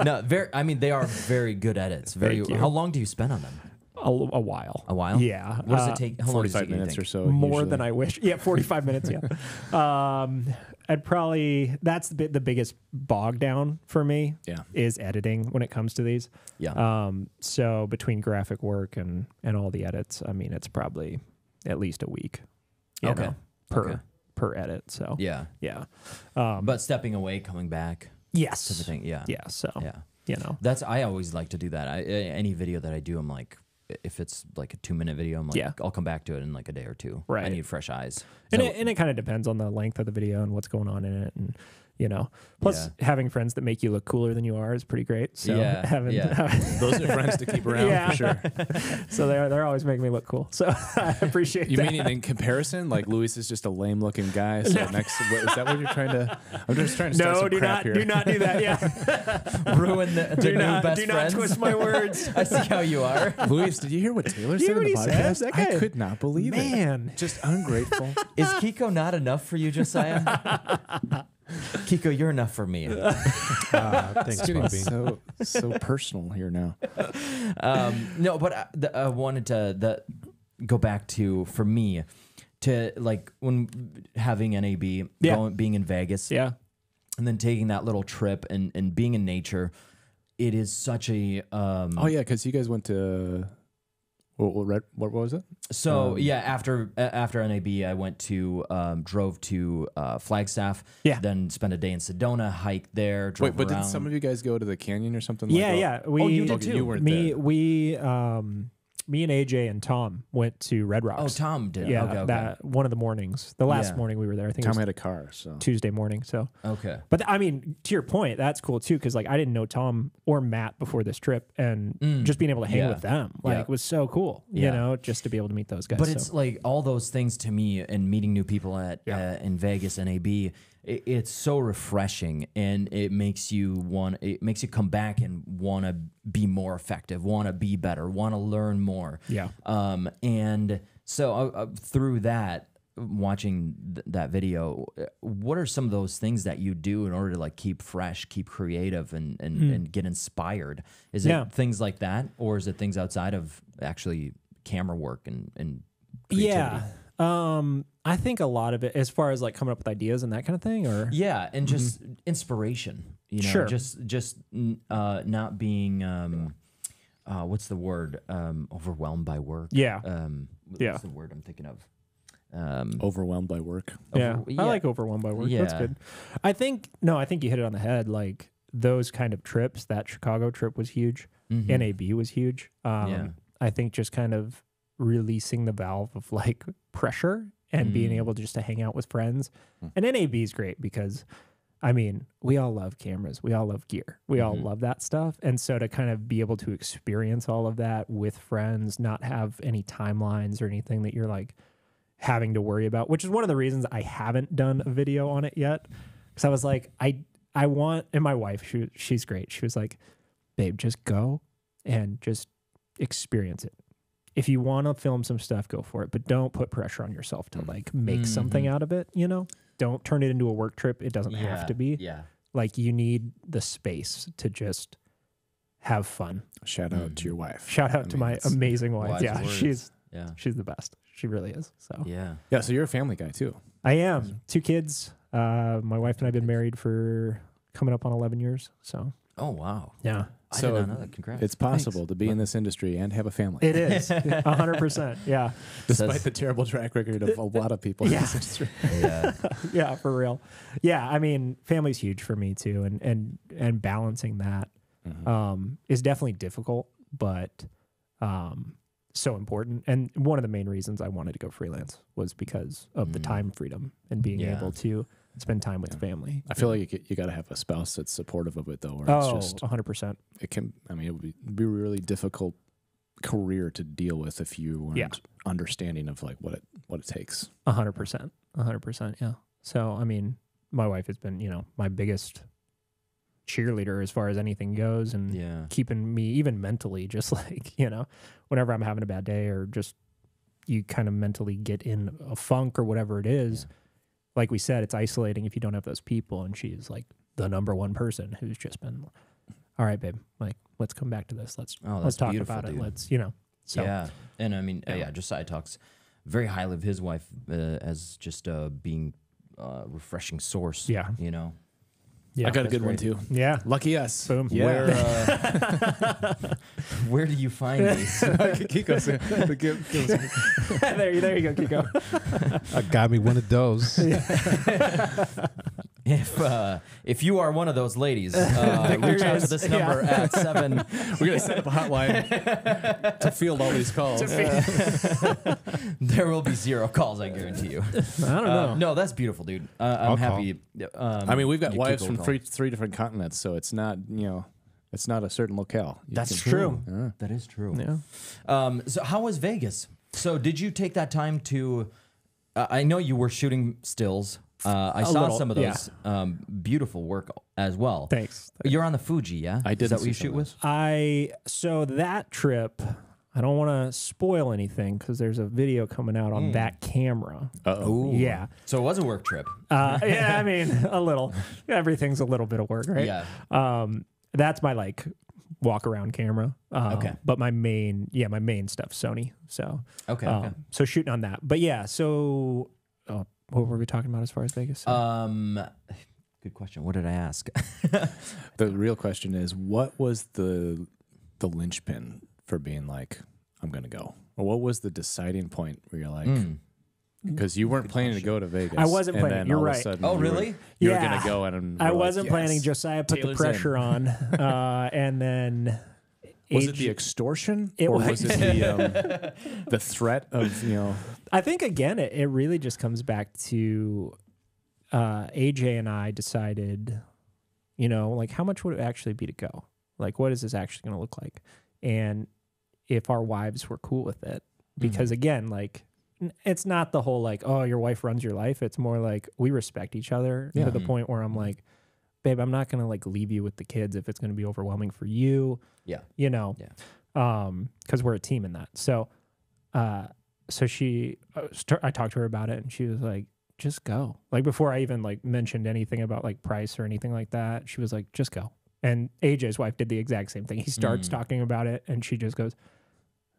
No, they are very good edits. Very. Thank you. How long do you spend on them? A while. A while? Yeah. What does it take? How long does it 45 take, you minutes or think? so. More usually. than I wish. Yeah, 45 minutes. Yeah. I'd probably, that's the biggest bog down for me. Yeah. Is editing when it comes to these. Yeah. So between graphic work and all the edits, I mean, it's probably at least a week. you Okay. know, Okay. per edit. So Yeah. yeah. But stepping away, coming back, Yes. type of thing. Yeah. Yeah. So Yeah. you know. I always like to do that. Any video that I do, I'm like, if it's like a 2-minute video, I'm like, Yeah. I'll come back to it in like a day or two. Right. I need fresh eyes. And So- it kind of depends on the length of the video and what's going on in it, and you know. Plus, having friends that make you look cooler than you are is pretty great. So Yeah, having Those are friends to keep around Yeah. for sure. so they're always making me look cool. So I appreciate You that. mean in comparison, like Luis is just a lame looking guy? So next, is that what you're trying to? I'm just trying to start no, some do crap not here. do not do that. Yeah, ruin the do new not best do friends. not twist my words. I see how you are. Luis, did you hear what Taylor You said hear in the what he said? podcast? That I guy- could not believe it. Man, Just ungrateful. Is Kiko not enough for you, Josiah? Kiko, you're enough for me. Thanks, It's getting Bobby. so personal here now. No, but I wanted to go back to, for me, to like when having NAB, Yeah. being in Vegas. yeah, and then taking that little trip and being in nature, it is such a Oh yeah, because you guys went to what was it? So yeah, after NAB, I went to drove to Flagstaff. Yeah. Then spent a day in Sedona, hiked there. Drove Wait, but around. did some of you guys go to the canyon or something? Yeah, like yeah. that? We, you did Okay, too. you weren't there. Me and AJ and Tom went to Red Rocks. Oh, Tom did. Yeah, Okay. that one of the mornings. The last Yeah. morning we were there. I think Tom it was had a car, so Tuesday morning. So, Okay. but I mean, to your point, that's cool too because like I didn't know Tom or Matt before this trip, and just being able to hang Yeah. with them like was so cool. You Yeah. know, just to be able to meet those guys. But so. it's like all those things to me, and meeting new people at in Vegas, NAB. It's so refreshing, and it makes you come back and want to be more effective, want to be better, want to learn more. Yeah. And so through that, watching that video, what are some of those things that you do in order to like keep fresh, keep creative, and get inspired? Is it things like that, or is it things outside of actually camera work and creativity? Yeah. I think a lot of it, as far as like coming up with ideas and that kind of thing, or Yeah, and just inspiration. You know, Sure. just not being what's the word? Overwhelmed by work. Yeah. Yeah. What's the word I'm thinking of? overwhelmed by work. Yeah. yeah. I like overwhelmed by work. That's Yeah. good. I think you hit it on the head. Like those kind of trips, that Chicago trip was huge. NAB was huge. Yeah. I think just kind of releasing the valve of like pressure and being able just to hang out with friends. And NAB is great because, I mean, we all love cameras. We all love gear. We all love that stuff. And so to kind of be able to experience all of that with friends, not have any timelines or anything that you're like having to worry about, which is one of the reasons I haven't done a video on it yet. Because I was like, I want, and my wife, she's great. She was like, babe, just go and just experience it. If you want to film some stuff, go for it, but don't put pressure on yourself to like make something out of it, you know? Don't turn it into a work trip. It doesn't have to be. Yeah. Like you need the space to just have fun. Shout out to your wife. Shout out to my it's amazing wife. wise Yeah, words. she's the best. She really is. So Yeah. Yeah, so you're a family guy too. I am. 2 kids. My wife and I have been married for coming up on 11 years. So Oh wow. yeah. I So did not know that. Congrats. It's possible to be in this industry and have a family. It is 100%. Yeah. Despite Says- the terrible track record of a lot of people in this industry. yeah. Yeah, for real. Yeah, I mean, family's huge for me too, and balancing that is definitely difficult, but so important. And one of the main reasons I wanted to go freelance was because of the time freedom and being Yeah. able to spend time with family. I feel like you got to have a spouse that's supportive of it though, or Oh, it's just 100%. it can. I mean, it would be a really difficult career to deal with if you weren't understanding of like what it takes. 100%. 100%. Yeah. So, I mean, my wife has been, my biggest cheerleader as far as anything goes, and Yeah. keeping me even mentally, just like, whenever I'm having a bad day or just you kind of mentally get in a funk or whatever it is. Like we said, it's isolating if you don't have those people. And she's like the number one person who's just been, all right, babe, like, let's come back to this. Let's that's talk beautiful, about it. dude. Let's, so Yeah. And I mean, just side talks very highly of his wife as just being a refreshing source. Yeah. Yeah. I got a that's good one great. too. Yeah. Lucky us. Boom. Yeah. Where do you find these? Kiko's there you go, Kiko. I got me one of those. If you are one of those ladies, reach out to this number at 7. We're gonna set up a hotline to field all these calls. There will be 0 calls, I guarantee you. I don't know. No, that's beautiful, dude. I'm I'll call. happy. I mean, we've got you wives keep from going. three different continents, so it's not it's not a certain locale. You That's can- true. That is true. Yeah. So how was Vegas? So did you take that time to? I know you were shooting stills. I saw little, some of those beautiful work as well. Thanks. You're on the Fuji, yeah? I did Is that what see you some shoot of with? So that trip, I don't want to spoil anything because there's a video coming out on that camera. Uh-oh. Yeah. So it was a work trip. Yeah, I mean, a little. Everything's a little bit of work, right? Yeah. That's my like walk around camera. Okay. But my main stuff's Sony. So Okay. so shooting on that. But yeah, so what were we talking about as far as Vegas? Good question. What did I ask? The real question is, what was the linchpin for being like, I'm going to go? Or what was the deciding point where you're like, because you weren't planning to go to Vegas. I wasn't and planning. then You're all of a right. sudden Oh, you were- really? You were Yeah. going to go and I we're wasn't like, planning. yes, Josiah put Taylor's the pressure on, and then Was it the extortion, It or was. was it the threat of I think again, it really just comes back to AJ and I decided, like how much would it actually be to go? Like, what is this actually going to look like? And if our wives were cool with it, because again, like it's not the whole like, oh, your wife runs your life. It's more like we respect each other to the point where I'm like, babe, I'm not going to like leave you with the kids if it's going to be overwhelming for you. Yeah. Because we're a team in that. So, so she, I talked to her about it, and she was like, just go. Like before I even like mentioned anything about like price or anything like that, she was like, just go. And AJ's wife did the exact same thing. He starts talking about it, and she just goes,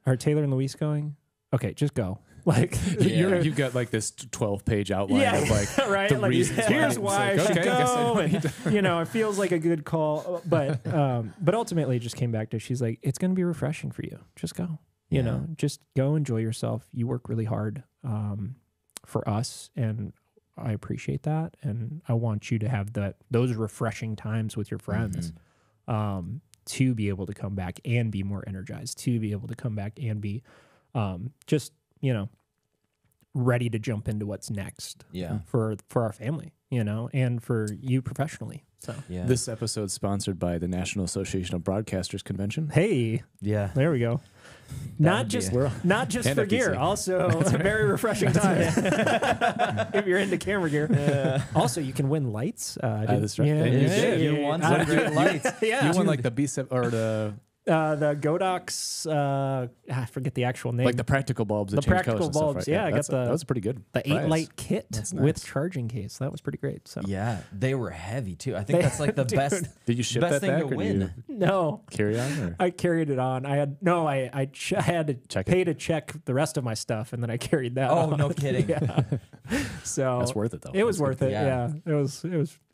are Taylor and Luis going? Okay, just go. Like you've got like this 12-page outline of like right. the Like, reasons here's why. why It's I like, should okay, I guess I go. don't need And, it feels like a good call, but ultimately it just came back to, she's like, it's going to be refreshing for you. Just go. Just go enjoy yourself. You work really hard for us, and I appreciate that, and I want you to have those refreshing times with your friends. To be able to come back and be more energized, to be able to come back and be just, ready to jump into what's next for our family, and for you professionally. So This episode sponsored by the National Association of Broadcasters Convention. hey, Yeah. there we go. Not just for NFTC. gear, also a very refreshing time if you're into camera gear. Also, you can win lights. That's right. Yeah, And you did. You won some great lights. Yeah, You won like the B7 or the Godox. I forget the actual name. like the practical bulbs. That The change practical colors and stuff, bulbs, right? yeah, I got that was pretty good. the prize. 8-light kit That's with nice. charging case. That was pretty great. So Yeah, they were heavy too. I think that's like the best. Did you ship best that thing back to or did win. you no, carry on? Or? I carried it on. I had I had to Check pay to check the rest of my stuff, and then I carried that. Oh, on. no kidding. Yeah. So That's worth it though. It was That's worth it. Yeah. Yeah.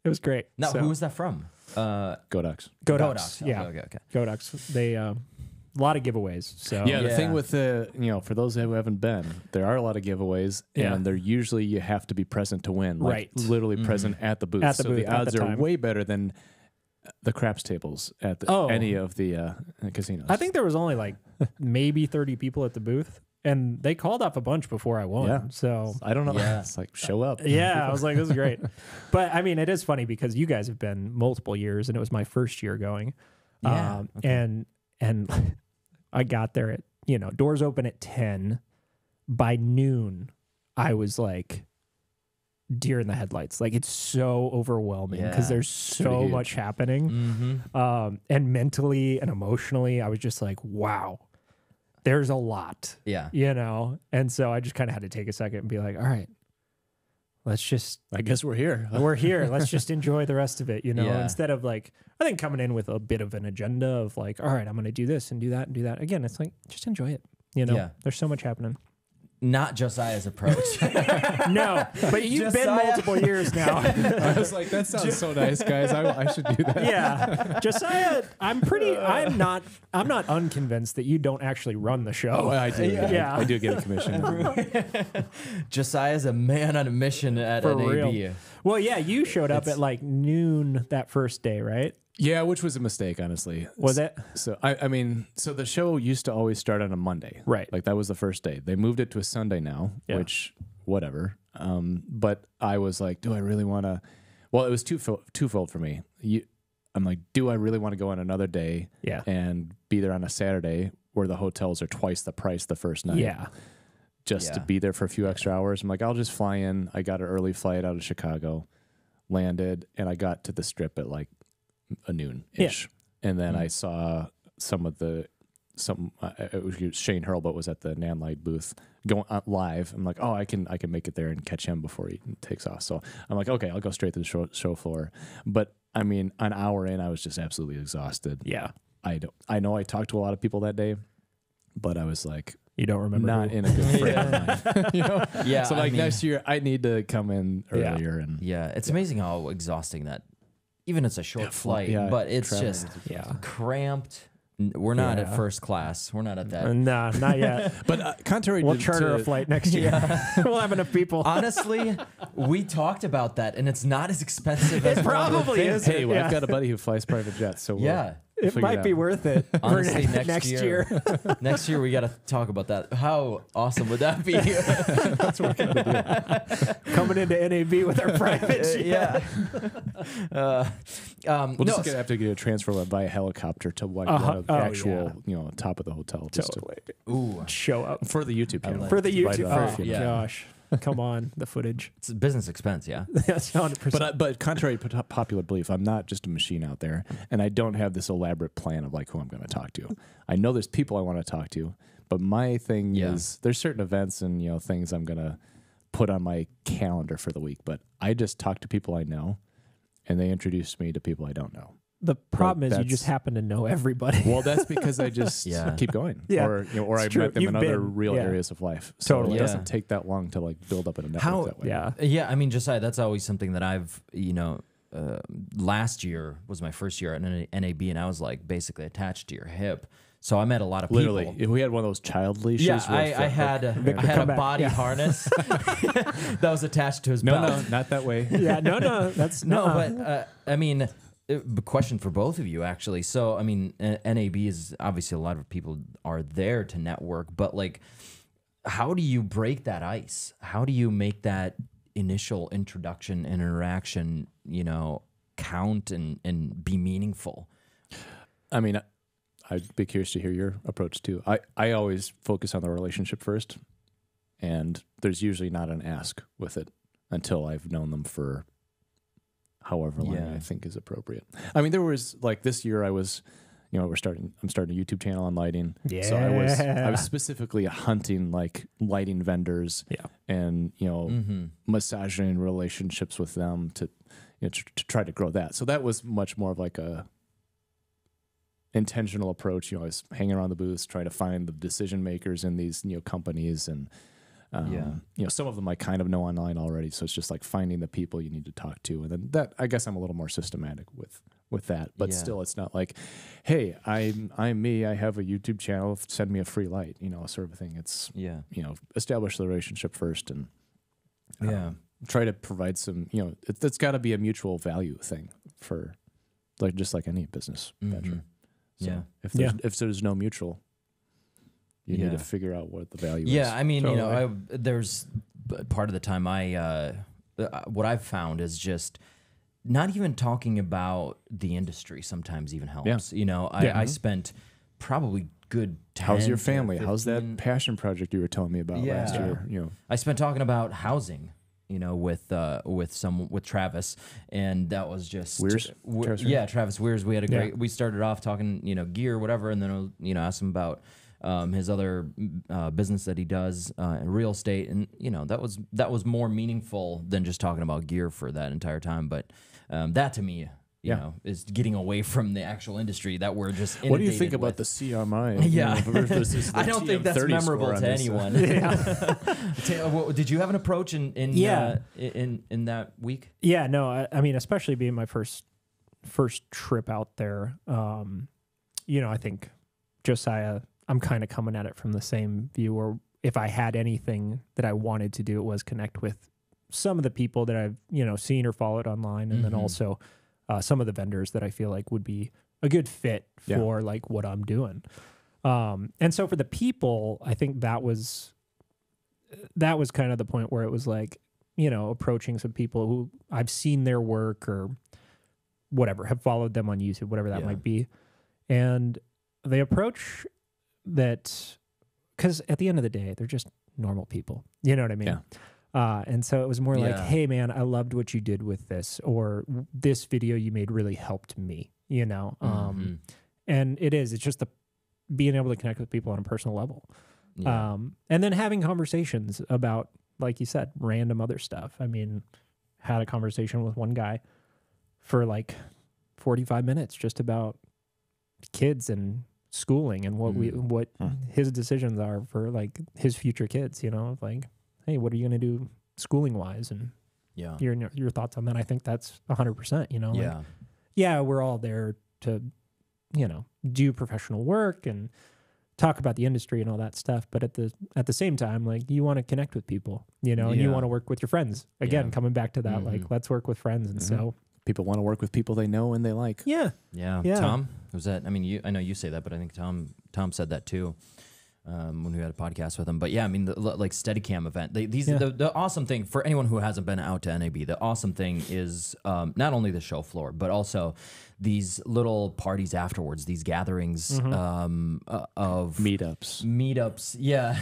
It was great. Now, So, who was that from? Godox. Godox? Yeah. Okay. Godox. They a lot of giveaways. So Yeah, the Yeah. thing with for those who haven't been, there are a lot of giveaways, Yeah. and they're usually you have to be present to win, like Right. literally present at the booth. At the so booth, the at odds the are time. way better than the craps tables at any of the casinos. I think there was only like maybe 30 people at the booth, and they called off a bunch before I won. Yeah. So I don't know. Yeah. It's like show up. yeah, I was like, this is great. But I mean, it is funny because you guys have been multiple years, and it was my first year going. Yeah, And I got there at, doors open at 10. By noon, I was like deer in the headlights. Like, it's so overwhelming because Yeah, there's so huge. much happening. And mentally and emotionally, I was just like, wow, there's a lot. Yeah. And so I just kind of had to take a second and be like, all right, let's just, I guess we're here. we're here. Let's just enjoy the rest of it, Yeah. instead of like, I think coming in with a bit of an agenda of like, all right, I'm going to do this and do that and do that. Again, it's like, just enjoy it. Yeah. There's so much happening. Not Josiah's approach. No, but you've been Josiah. multiple years now. I was like, that sounds so nice, guys. I should do that. Yeah. Josiah, I'm not unconvinced that you don't actually run the show. Oh, I do. Yeah. I do get a commission. Josiah's a man on a mission at For an real. AB. Well, yeah, you showed up at like noon that first day, right? Yeah, which was a mistake, honestly. Was it? So I mean, so the show used to always start on a Monday, Right. Like that was the first day. They moved it to a Sunday now, Yeah. which whatever. But I was like, do I really want to? Well, it was twofold for me. I'm like, do I really want to go on another day? Yeah. And be there on a Saturday where the hotels are twice the price the first night? Yeah. Just to Yeah. be there for a few extra hours. I'm like, I'll just fly in. I got an early flight out of Chicago, landed, and I got to the Strip at like a noon-ish. And then I saw it was Shane Hurlbut was at the Nanlite booth going live. I'm like, oh, I can make it there and catch him before he takes off. So I'm like, okay, I'll go straight to the show floor. But I mean, an hour in, I was just absolutely exhausted. Yeah. I know I talked to a lot of people that day, but I was like, You don't remember? not in a good frame of mind. You know? Yeah. So I like mean, next year, I need to come in Yeah. earlier and Yeah, it's amazing how exhausting that. Even it's a short flight, but it's traveling just Yeah. cramped. We're not at Yeah. first class. We're not at that. No, not yet. But contrary We'll to charter a flight next year. We'll have enough people. Honestly, we talked about that, and it's not as expensive as It one would probably think. is. Hey, well, Yeah. I've got a buddy who flies private jets, so Yeah. It figure might it be out. worth it. for Honestly, next year. Next year we got to talk about that. How awesome would that be? Coming into NAB with our private jet. Yeah. We'll no, just have to get a transfer by a helicopter to like one of the actual, top of the hotel. Just Totally. ooh, Show up. for the YouTube channel. For the Right YouTube. on. Oh, Yeah. gosh. Come on. The footage. it's a business expense. Yeah. That's 100%. But contrary to popular belief, I'm not just a machine out there, and I don't have this elaborate plan of like who I'm going to talk to. I know there's people I want to talk to, but my thing Yeah. is there's certain events and things I'm going to put on my calendar for the week. But I just talk to people I know, and they introduce me to people I don't know. the problem is you that's- just happen to know everybody. Well, that's because I just Yeah. keep going, Yeah. or I It's true. met them You've in other been- real yeah. areas of life. So Totally. it Yeah. doesn't take that long to like build up a network How- that way. Yeah. Yeah, I mean, Josiah, that's always something that I've, last year was my first year at NAB, and I was like basically attached to your hip. So I met a lot of people. Literally, if we had one of those child leashes. Yeah, with, I had a comeback, body yeah. harness that was attached to his no, belt. not that way. Yeah, no, that's No, no. but I mean, question for both of you actually. So I mean, NAB is obviously a lot of people are there to network, but like, how do you break that ice? How do you make that initial introduction and interaction, count and be meaningful? I mean, I'd be curious to hear your approach too. I always focus on the relationship first, and there's usually not an ask with it until I've known them for however long Yeah. I think is appropriate. I mean, there was like this year I was, I'm starting a YouTube channel on lighting. So I Yeah. was specifically hunting like lighting vendors Yeah. and, Mm-hmm. massaging relationships with them to try to grow that. So that was much more of like a intentional approach. I was hanging around the booths trying to find the decision makers in these companies, and some of them I kind of know online already. So it's just like finding the people you need to talk to, and then that I guess I'm a little more systematic with that. But Yeah. still, it's not like, hey, I'm me. I have a YouTube channel. Send me a free light. Sort of thing. It's Yeah. establish the relationship first and Yeah. try to provide some. It's got to be a mutual value thing for like just like any business venture. Mhm. So Yeah. if there's no mutual, you need Yeah. to figure out what the value is. Yeah, I mean, Totally. there's part of the time what I've found is just not even talking about the industry sometimes even helps. I spent probably good 10 How's your to family? How's 15 that passion project you were telling me about last Yeah. year? I spent talking about housing, with Travis, and that was just Weirs? Travis Weirs? yeah, Travis Weirs. We had a Yeah. great. We started off talking, gear, whatever, and then asked him about his other business that he does in real estate, and that was more meaningful than just talking about gear for that entire time. But that to me, is getting away from the actual industry that we're just. What do you think inundated about with. the CMI? Yeah. Versus the I don't think that's TM30 memorable score on to this, anyone. Did you have an approach in Yeah. in that week? Yeah, no, I mean, especially being my first trip out there, I think Josiah, I'm kind of coming at it from the same view where if I had anything that I wanted to do, it was connect with some of the people that I've, seen or followed online. And then also some of the vendors that I feel like would be a good fit for like what I'm doing. And so for the people, I think that was kind of the point where it was like, approaching some people who I've seen their work or whatever, have followed them on YouTube, whatever that might be. And the approach that, because at the end of the day, they're just normal people. You know what I mean? Yeah. And so it was more like, Yeah. hey, man, I loved what you did with this, or this video you made really helped me, Mhm. And it's just being able to connect with people on a personal level. Yeah. And then having conversations about, like you said, random other stuff. I mean, had a conversation with one guy for like 45 minutes just about kids and schooling and what his decisions are for like his future kids, you know, like, hey, what are you going to do schooling wise? And Yeah. your thoughts on that. I think that's 100%, you know, Yeah. like, yeah, we're all there to, you know, do professional work and talk about the industry and all that stuff. But at the same time, like you want to connect with people, you know, and you Yeah. want to work with your friends. Again, Yeah. coming back to that, like let's work with friends. And so People want to work with people they know and they like. yeah. Yeah. Yeah. Tom, was that? I mean, I know you say that, but I think Tom said that too when we had a podcast with him. But yeah, I mean, like Steadicam event. The awesome thing for anyone who hasn't been out to NAB, the awesome thing is not only the show floor, but also these little parties afterwards, these gatherings of meetups. Yeah,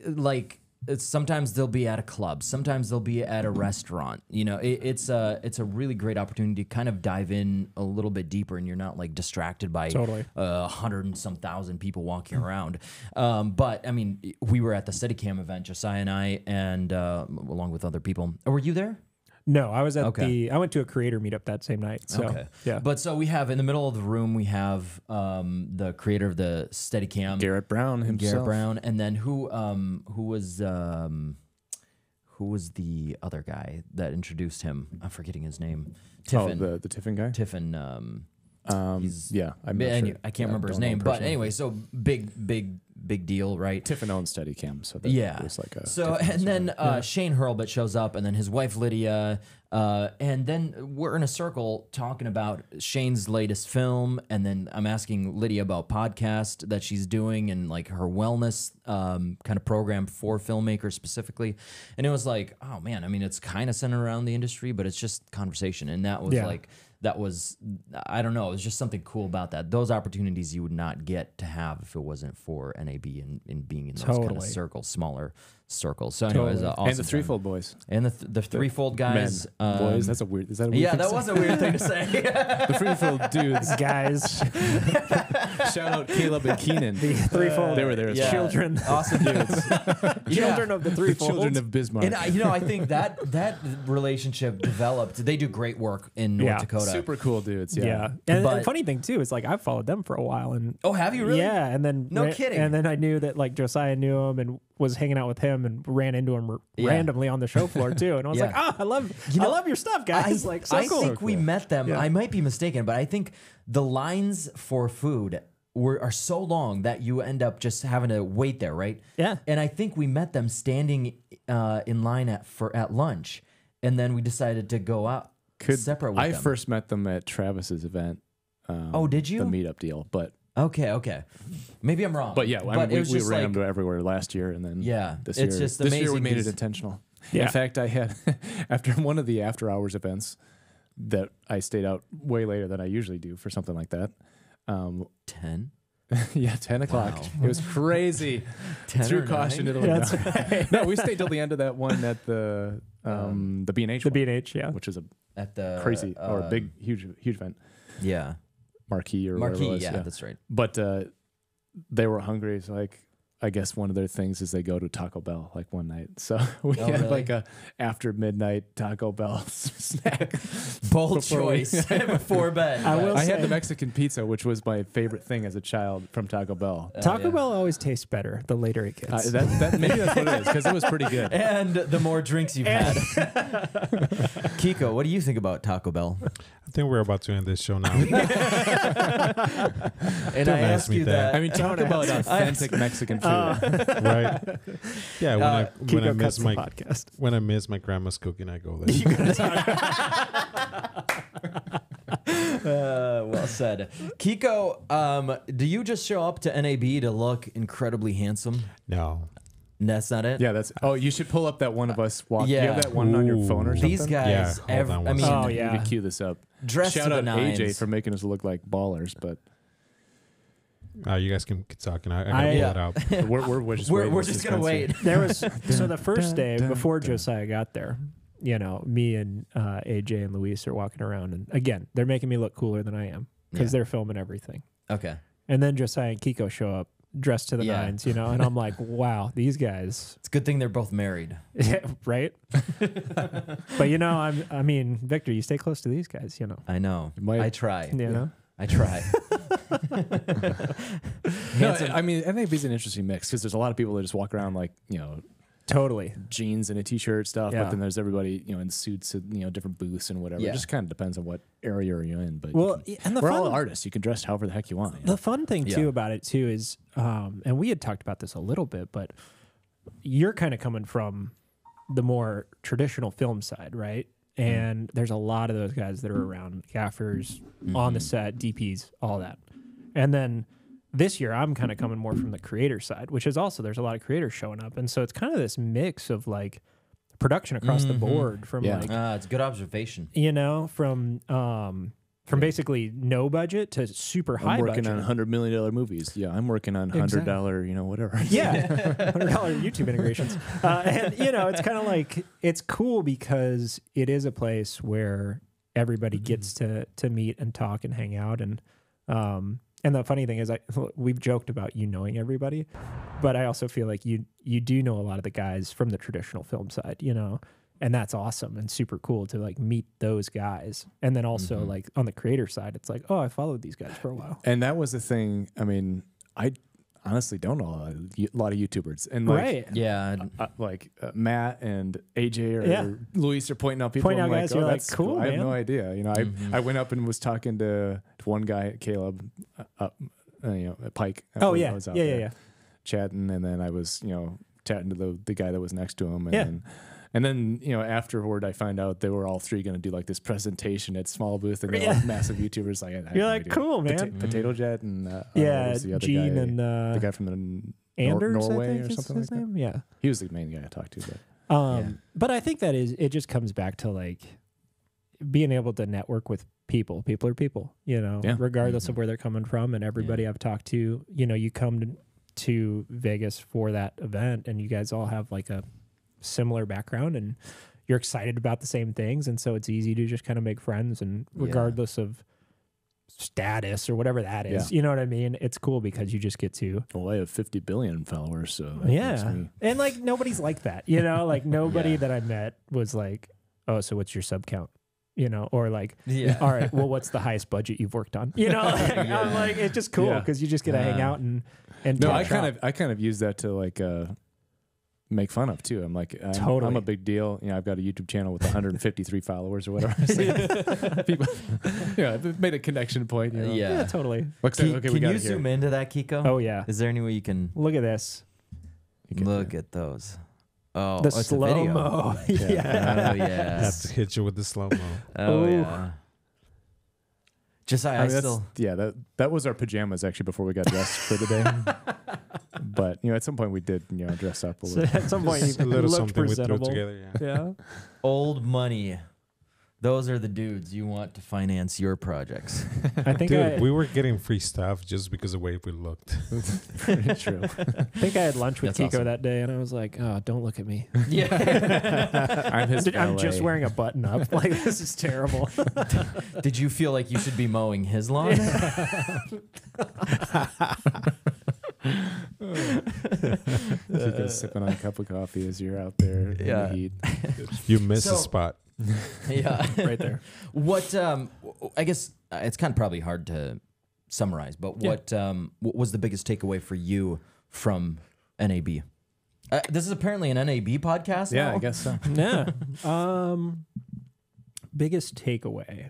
like. Sometimes they'll be at a club. Sometimes they'll be at a restaurant. You know, it's a really great opportunity to kind of dive in a little bit deeper, and you're not like distracted by 100 and some thousand people walking around. But I mean, we were at the Steadicam event, Josiah and I, and along with other people. Were you there? No, I was at I went to a creator meetup that same night. So, yeah. But so we have in the middle of the room, we have the creator of the Steadicam, Garrett Brown himself. Garrett Brown, and then who was the other guy that introduced him? I'm forgetting his name. Tiffin. Oh, the Tiffin guy? Tiffin. Yeah, I'm not sure. I can't remember his name, but anyway, so big deal, right? Tiffin owns Steadicam, so that was like a... So, and then Shane Hurlbut shows up, and then his wife Lydia, and then we're in a circle talking about Shane's latest film, and then I'm asking Lydia about podcast that she's doing and like her wellness kind of program for filmmakers specifically, and it was like, oh man, I mean, it's kind of centered around the industry, but it's just conversation, and that was like... That was, I don't know, it was just something cool about that. Those opportunities you would not get to have if it wasn't for NAB and being in those kind of circles, smaller circles. So anyways, awesome. And the Threefold Boys. And the Threefold guys. Boys, that's a weird, is that a weird yeah, thing that to was say? a weird thing to say. The Threefold dudes. Guys, Shout out Caleb and Keenan. the Threefold. They were there as well. Children. Awesome dudes. Children of the The Threefold. children of Bismarck. And I think that relationship developed. They do great work in North Dakota. Super cool dudes. Yeah. And But- the funny thing too is like I've followed them for a while and Oh, have you really? yeah, and then No kidding. And then I knew that like Josiah knew him and was hanging out with him and ran into him randomly on the show floor too. And I was like, I love your stuff, guys. I, like so I cool. think we met them. Yeah. I might be mistaken, but I think the lines for food are so long that you end up just having to wait there, right? Yeah. And I think we met them standing in line at lunch, and then we decided to go out separate with I them. first met them at Travis's event. Oh, did you? The meetup deal, but Okay. Maybe I'm wrong. yeah, I mean, it was we just ran like, them to everywhere last year, and then this it's year, just this year we amazing made it because- intentional. Yeah. In fact, I had after one of the after hours events that I stayed out way later than I usually do for something like that. 10. Yeah, 10 o'clock. Wow. It was crazy. 10 Threw or caution 9? to the window. That's right. No, we stayed till the end of that one at the B&H The one, B&H, yeah. which is a At the crazy or a big, huge event. Yeah. Marquee or whatever it was. Yeah, that's right. But they were hungry, so like I guess one of their things is they go to Taco Bell like one night. So we had really? like a after midnight Taco Bell snack. Bold Before we- choice before bed. I will I say, had the Mexican pizza, which was my favorite thing as a child from Taco Bell. Taco Bell always tastes better the later it gets. That maybe that's what it is because it was pretty good. And the more drinks you've had. Kiko, what do you think about Taco Bell? I think we're about to end this show now. And Don't I ask ask me you that. that. I mean, talk about authentic Mexican food. Right? Yeah, when Kiko I miss cuts the my podcast. when I miss my grandma's cooking, I go there. Well said. Kiko, do you just show up to NAB to look incredibly handsome? No. That's not it? Yeah, that's. Oh, you should pull up that one of us walk. Yeah. You have that one on your phone or something. These guys, Yeah, hold on I one mean, second. Oh, You yeah. need to cue this up. dressed Shout to the out nines. AJ for making us look like ballers, but You guys can keep talking. I gotta I- pull yeah. it out. we're just waiting We're with just gonna suspense wait. here. There was so the first day dun, before dun. Josiah got there, you know, me and AJ and Luis are walking around, and again, they're making me look cooler than I am because Yeah. they're filming everything. Okay. And then Josiah and Kiko show up dressed to the Yeah. nines, you know, and I'm like, wow, these guys, It's a good thing they're both married. right? But you know, I mean, Victor, you stay close to these guys, you know. I know. Might- I try. You know, I try. No, I mean, I think it's an interesting mix because there's a lot of people that just walk around like, you know, Totally. jeans and a t-shirt stuff, Yeah. but then there's everybody, you know, in suits and, you know, different booths and whatever. Yeah. It just kind of depends on what area you're in. But Well, and the we're fun, all artists. You can dress however the heck you want. You know? the fun thing too about it too is, and we had talked about this a little bit, but you're kind of coming from the more traditional film side, right? And there's a lot of those guys that are around, gaffers, on the set, DPs, all that. And then this year, I'm kind of coming more from the creator side, which is also, there's a lot of creators showing up. And so it's kind of this mix of like production across the board from Yeah. like, It's a good observation. you know, from basically no budget to super high I'm working budget. on $100 million movies. Yeah, I'm working on $100, you know, whatever. Yeah, $100 YouTube integrations. And, you know, it's kind of like, it's cool because it is a place where everybody gets to meet and talk and hang out. And the funny thing is, we've joked about you knowing everybody, but I also feel like you do know a lot of the guys from the traditional film side, you know, and that's awesome and super cool to like meet those guys. And then also like on the creator side, it's like, oh, I followed these guys for a while. And that was the thing. I mean, I honestly don't know a lot of YouTubers. And like, Right. Yeah. Matt and AJ or Yeah. Luis are pointing out people. Pointing I'm out like, guys, oh, you're like, that's cool, I have man. no idea. You know, I went up and was talking to one guy, Caleb, you know, at Pike. Oh, I yeah. was out Yeah, there yeah. chatting, and then I was, you know, chatting to the guy that was next to him, and Yeah. then you know, afterward, I find out they were all three going to do like this presentation at small booth, and they're Yeah. like massive YouTubers. Like, I had You're no like, idea. cool, man. Potato Jet and Yeah, what was the other Gene guy? and the guy from the Anders, Norway I think or is something his like name. Yeah. that. He was the main guy I talked to, but But I think that it just comes back to like being able to network with people. People are people, you know, Yeah. regardless of where they're coming from. And everybody I've talked to, you know, you come to Vegas for that event and you guys all have like a similar background and you're excited about the same things. And so it's easy to just kind of make friends and regardless of status or whatever that is, you know what I mean? It's cool because you just get to, well, I have 50 billion followers, so that makes yeah. me- And like nobody's like that, you know, like nobody that I met was like, oh, so what's your sub count? You know, or like, all right, well, what's the highest budget you've worked on? You know, like, I'm like, it's just cool because you just get to hang out and No, talk shop. I kind of use that to like make fun of too. I'm like, Totally. I'm a big deal. You know, I've got a YouTube channel with 153 followers or whatever. It's like, people, yeah, I've made a connection point. You know? Yeah, totally. Okay, Can we got you it here. zoom into that, Kiko? Oh yeah, Is there any way you can look at this, look at those? Oh, the it's a slow video. mo. Oh, yeah. Have to hit you with the slow mo. Oh, Ooh. yeah. Just I I mean, still... that was our pajamas actually before we got dressed for the day. But you know, at some point we did dress up a So little. at some point, you A little looked something we threw presentable. together. Yeah. Yeah. Old money. Those are the dudes you want to finance your projects. I think Dude, we were getting free stuff just because of the way we looked. Very true. I think I had lunch with That's Kiko awesome. that day, and I was like, "Oh, don't look at me. Yeah. I'm his I'm just valet. wearing a button up. Like this is terrible." Did you feel like you should be mowing his lawn? Kiko's sipping on a cup of coffee as you're out there in Yeah. the heat. You missed So- the spot. Yeah. Right there. What I guess it's kind of probably hard to summarize, but what was the biggest takeaway for you from NAB? This is apparently an NAB podcast. Yeah, now? I guess so. Yeah. Biggest takeaway.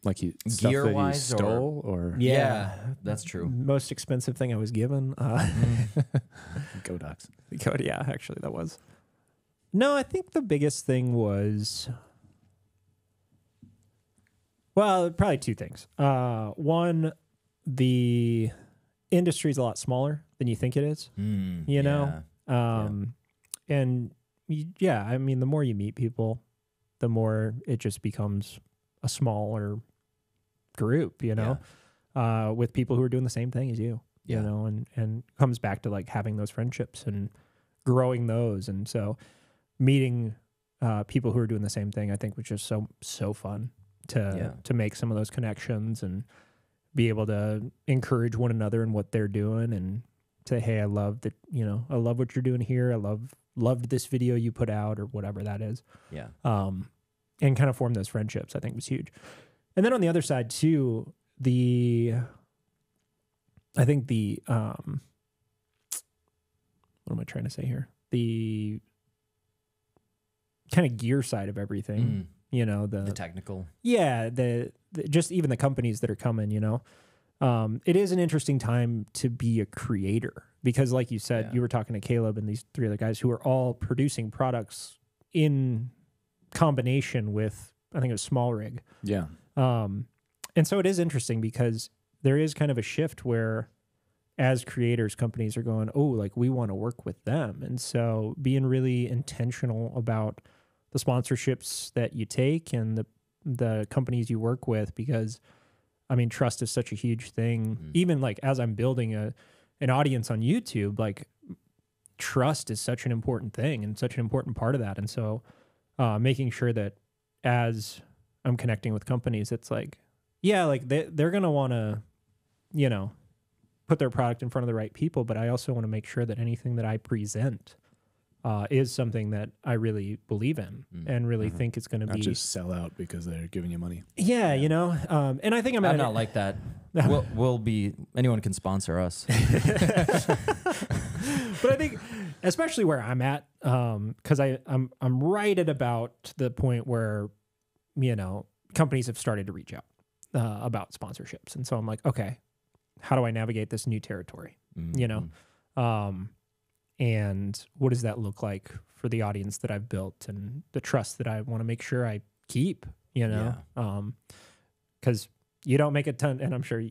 Like he stuff that he Gear-wise stole or Yeah, that's true. Most expensive thing I was given. Go Ducks. Yeah, actually, that was. No, I think the biggest thing was. Well, probably two things. One, the industry is a lot smaller than you think it is. You know, and I mean, the more you meet people, the more it just becomes a smaller group. You know, with people who are doing the same thing as you. Yeah. You know, and comes back to like having those friendships and growing those, and so meeting people who are doing the same thing, I think was just so fun to make some of those connections and be able to encourage one another in what they're doing and say, hey, I love that, you know, I love what you're doing here. I loved this video you put out or whatever that is. Yeah. And kind of form those friendships, I think was huge. And then on the other side too, I think what am I trying to say here? The kind of gear side of everything, you know, the technical. Yeah, the just even the companies that are coming, you know. It is an interesting time to be a creator because, like you said, you were talking to Caleb and these 3 other guys who are all producing products in combination with, I think it was Small Rig. Yeah. And so it is interesting because there is kind of a shift where as creators, companies are going, oh, like we want to work with them. And so being really intentional about the sponsorships that you take and the companies you work with, because I mean, trust is such a huge thing. Even like as I'm building an audience on YouTube, like trust is such an important thing and such an important part of that. And so making sure that as I'm connecting with companies, it's like, yeah, like they're going to want to, you know, put their product in front of the right people. But I also want to make sure that anything that I present is something that I really believe in and really think it's going to be. Not just sell out because they're giving you money. Yeah, you know, and I think I'm not like that. We'll be, anyone can sponsor us. But I think, especially where I'm at, because I'm right at about the point where, you know, companies have started to reach out about sponsorships, and so I'm like, okay, how do I navigate this new territory? You know, and what does that look like for the audience that I've built and the trust that I want to make sure I keep? You know, because you don't make a ton, and I'm sure,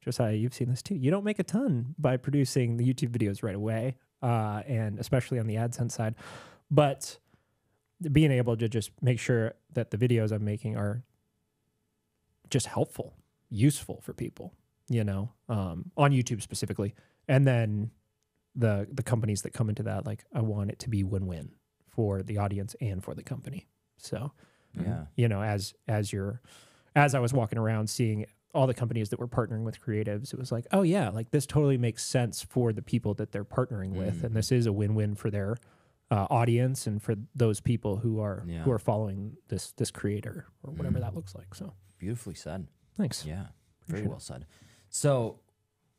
Josiah, you've seen this too. You don't make a ton by producing the YouTube videos right away, and especially on the AdSense side. But being able to just make sure that the videos I'm making are just helpful, useful for people, you know, on YouTube specifically. And then the companies that come into that, like I want it to be win-win for the audience and for the company. So, you know, as I was walking around seeing all the companies that were partnering with creatives, it was like, oh yeah, like this totally makes sense for the people that they're partnering with. And this is a win-win for their audience and for those people who are following this creator or whatever that looks like. So beautifully said. Thanks. Yeah, very well said. So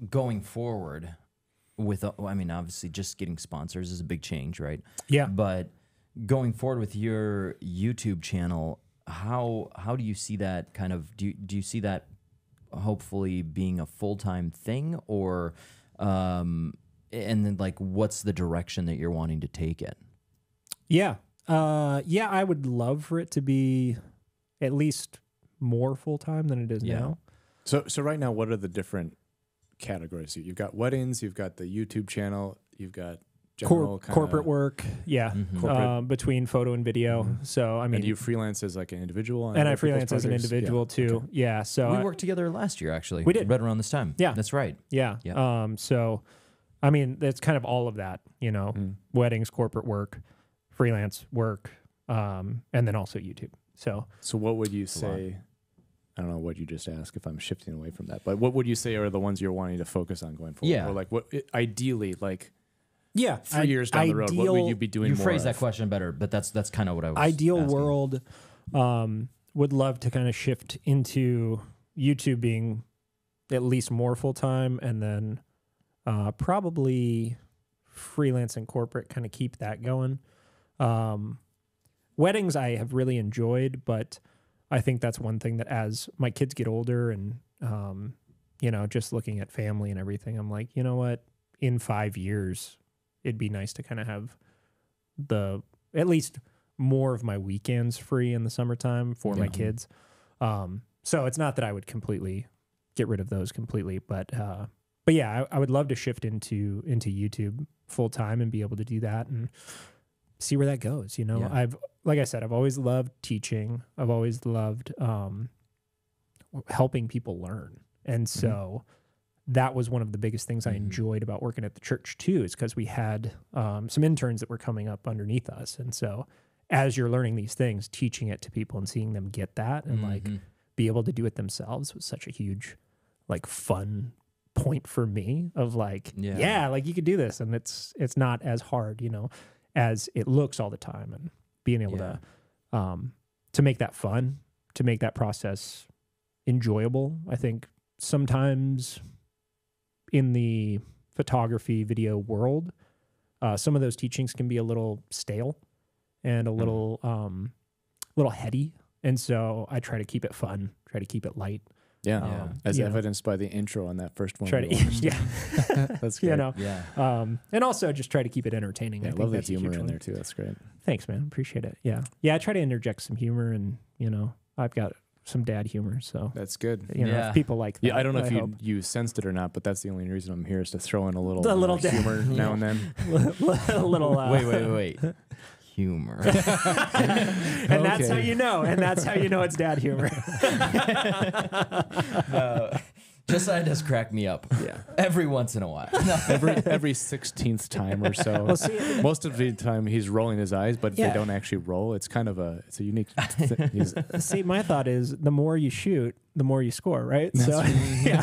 going forward with, I mean, obviously just getting sponsors is a big change, right? Yeah. But going forward with your YouTube channel, how do you see that kind of, do you see that hopefully being a full-time thing, or and then like what's the direction that you're wanting to take it? Yeah. I would love for it to be at least more full-time than it is now. So right now, what are the different categories? You've got weddings, you've got the YouTube channel, you've got general corporate work, between photo and video. So I mean, and do you freelance as like an individual? And I freelance as an individual too. Okay. Yeah. So we worked together last year, actually. We did right around this time. Yeah, that's right. Yeah. So, I mean, that's kind of all of that. You know, weddings, corporate work, freelance work, and then also YouTube. So what would you say? I don't know what you just asked if I'm shifting away from that, but what would you say are the ones you're wanting to focus on going forward? Yeah. Or like what ideally, like 3 3 years down the road, what would you be doing? You more phrased of? that question better, but that's kind of what I was ideal asking. world. Would love to kind of shift into YouTube being at least more full time, and then probably freelance and corporate, kind of keep that going. Weddings I have really enjoyed, but I think that's one thing that as my kids get older and, you know, just looking at family and everything, I'm like, you know what, in 5 years, it'd be nice to kind of have at least more of my weekends free in the summertime for my kids. So it's not that I would completely get rid of those completely, but yeah, I would love to shift into YouTube full time and be able to do that and see where that goes. You know, like I said, I've always loved teaching. I've always loved helping people learn. And so that was one of the biggest things I enjoyed about working at the church too, is because we had some interns that were coming up underneath us. And so as you're learning these things, teaching it to people and seeing them get that and like be able to do it themselves was such a huge, like, fun point for me of like, like you could do this. And it's not as hard, you know, as it looks all the time, and being able to make that fun, to make that process enjoyable. I think sometimes in the photography video world, some of those teachings can be a little stale and a little heady. And so I try to keep it fun, try to keep it light. Yeah, as yeah. evidenced by the intro on that first one. Try to, yeah, That's great. you know, Yeah. And also just try to keep it entertaining. Yeah, I think love the that's a huge humor in one. there too. That's great. Thanks, man. Appreciate it. Yeah. Yeah. I try to interject some humor, and, you know, I've got some dad humor. So, That's good. you know, Yeah. if people like that. Yeah, I don't know if hope. you sensed it or not, but that's the only reason I'm here is to throw in a little, A little humor now and then. a little, Wait. Humor. and that's how you know. And that's how you know it's dad humor. Josiah does crack me up. Yeah. Every once in a while. Every 16th time or so. Well, see, Most of the time he's rolling his eyes, but Yeah. they don't actually roll. It's kind of a unique thing. see, my thought is the more you shoot, the more you score, right? So, yeah.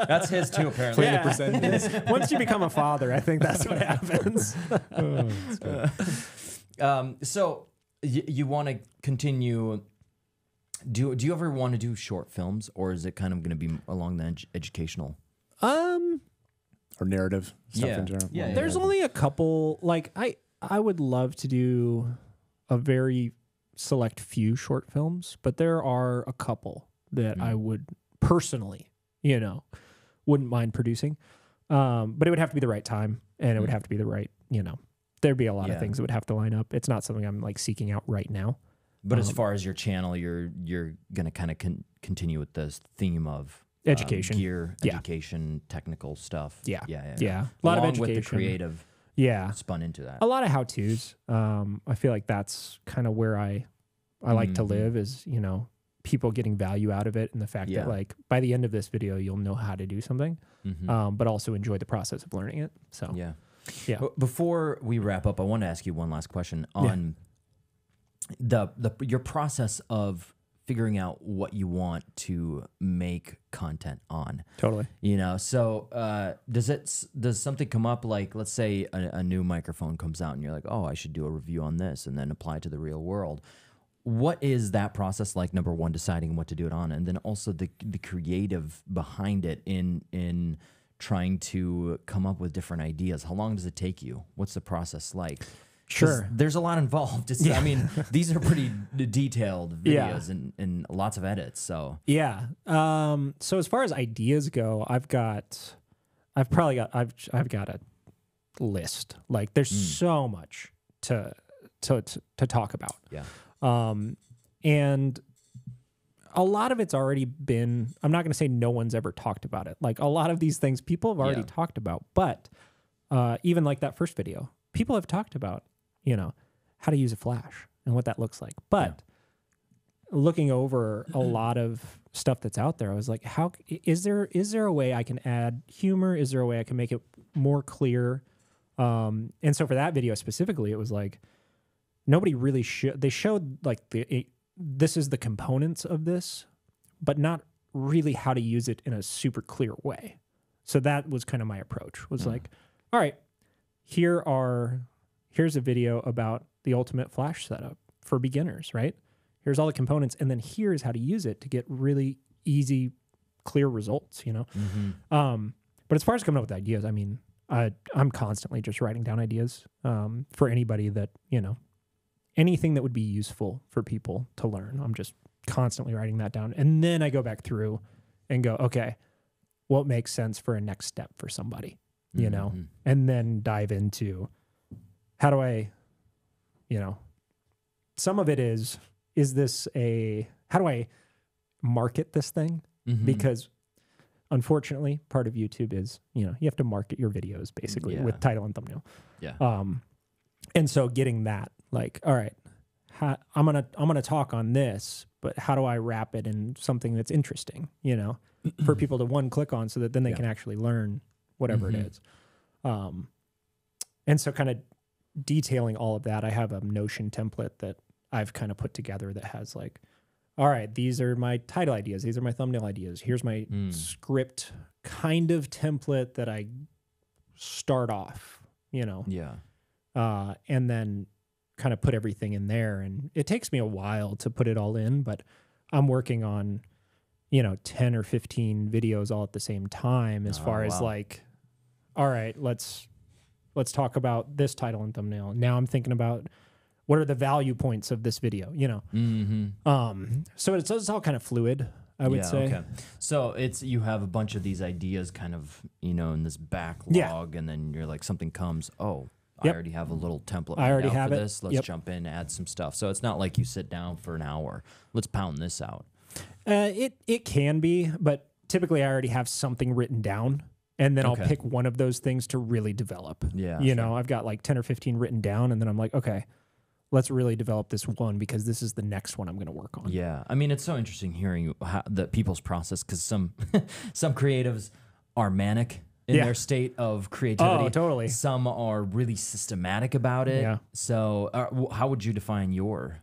That's his too, apparently. Yeah. Once you become a father, I think that's what happens. So you want to continue? Do you ever want to do short films, or is it kind of going to be along the educational? Or narrative stuff Yeah. in general. Yeah. There's only a couple. Like I would love to do a very select few short films, but there are a couple that I would personally, you know, wouldn't mind producing. But it would have to be the right time, and it would have to be the right, you know, there'd be a lot of things that would have to line up. It's not something I'm like seeking out right now. But as far as your channel, you're going to kind of continue with this theme of Education. gear, Yeah. education, technical stuff. Yeah. Yeah. Yeah. A lot of Along with the education. creative Yeah. spun into that. A lot of how-tos. I feel like that's kind of where I like to live, is, you know, people getting value out of it, and the fact Yeah. that like by the end of this video, you'll know how to do something, but also enjoy the process of learning it. So Yeah. Yeah. Before we wrap up, I want to ask you one last question on your process of figuring out what you want to make content on. Totally. You know, so does something come up, like let's say a new microphone comes out and you're like, oh, I should do a review on this and then apply it to the real world. What is that process like? Number one, deciding what to do it on, and then also the creative behind it in trying to come up with different ideas. How long does it take you? What's the process like? 'Cause Sure. there's a lot involved. I mean, these are pretty detailed videos and lots of edits. So Yeah. So as far as ideas go, I've got a list. Like there's so much to talk about. yeah, And a lot of it's already been, I'm not going to say no one's ever talked about it. Like a lot of these things people have already talked about, but even like that first video, people have talked about, you know, how to use a flash and what that looks like. But looking over a lot of stuff that's out there, I was like, how is there a way I can add humor? Is there a way I can make it more clear? And so for that video specifically, it was like, nobody really they showed like this is the components of this, but not really how to use it in a super clear way. So that was kind of my approach, was like, all right, here's a video about the ultimate flash setup for beginners, right? Here's all the components, and then here's how to use it to get really easy, clear results, you know? But as far as coming up with ideas, I mean, I'm constantly just writing down ideas for anybody that, you know, anything that would be useful for people to learn. I'm just constantly writing that down. And then I go back through and go, okay, what makes sense for a next step for somebody, you know? And then dive into how do I, you know, some of it is how do I market this thing? Because unfortunately, part of YouTube is, you know, you have to market your videos basically with title and thumbnail. Yeah. And so getting that, like, all right, I'm gonna talk on this, but how do I wrap it in something that's interesting, you know, for people to click on, so that then they can actually learn whatever it is. And so kind of detailing all of that, I have a Notion template that I've kind of put together that has like, all right, these are my title ideas, these are my thumbnail ideas, here's my script kind of template that I start off, you know. Yeah. And then kind of put everything in there. And it takes me a while to put it all in, but I'm working on, you know, 10 or 15 videos all at the same time as far as like, all right, let's talk about this title and thumbnail. Now I'm thinking about what are the value points of this video, you know? So it's all kind of fluid, I would say. Okay. So you have a bunch of these ideas kind of, you know, in this backlog, and then you're like, something comes, I already have a little template. I already out have for it. this. Let's jump in, add some stuff. So it's not like you sit down for an hour. Let's pound this out. It can be, but typically I already have something written down, and then I'll pick one of those things to really develop. Yeah. You know, I've got like 10 or 15 written down, and then I'm like, okay, let's really develop this one because this is the next one I'm going to work on. Yeah. I mean, it's so interesting hearing the people's process, because some creatives are manic in their state of creativity. Oh, totally. Some are really systematic about it. Yeah. So how would you define your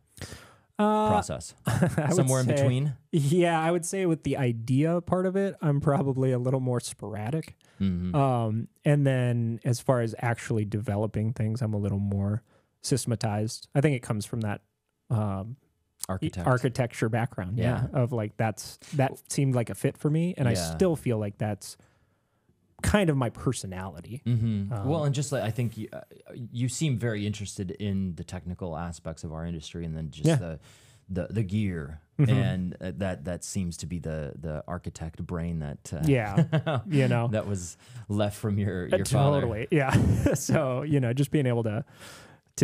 process? Somewhere in between? Yeah, I would say with the idea part of it, I'm probably a little more sporadic. And then as far as actually developing things, I'm a little more systematized. I think it comes from that architecture background. Yeah. Of like, that seemed like a fit for me. And I still feel like that's kind of my personality. Well, and just like, I think you seem very interested in the technical aspects of our industry, and then just the gear, and that seems to be the architect brain that you know, that was left from your father. Totally, yeah. So, you know, just being able to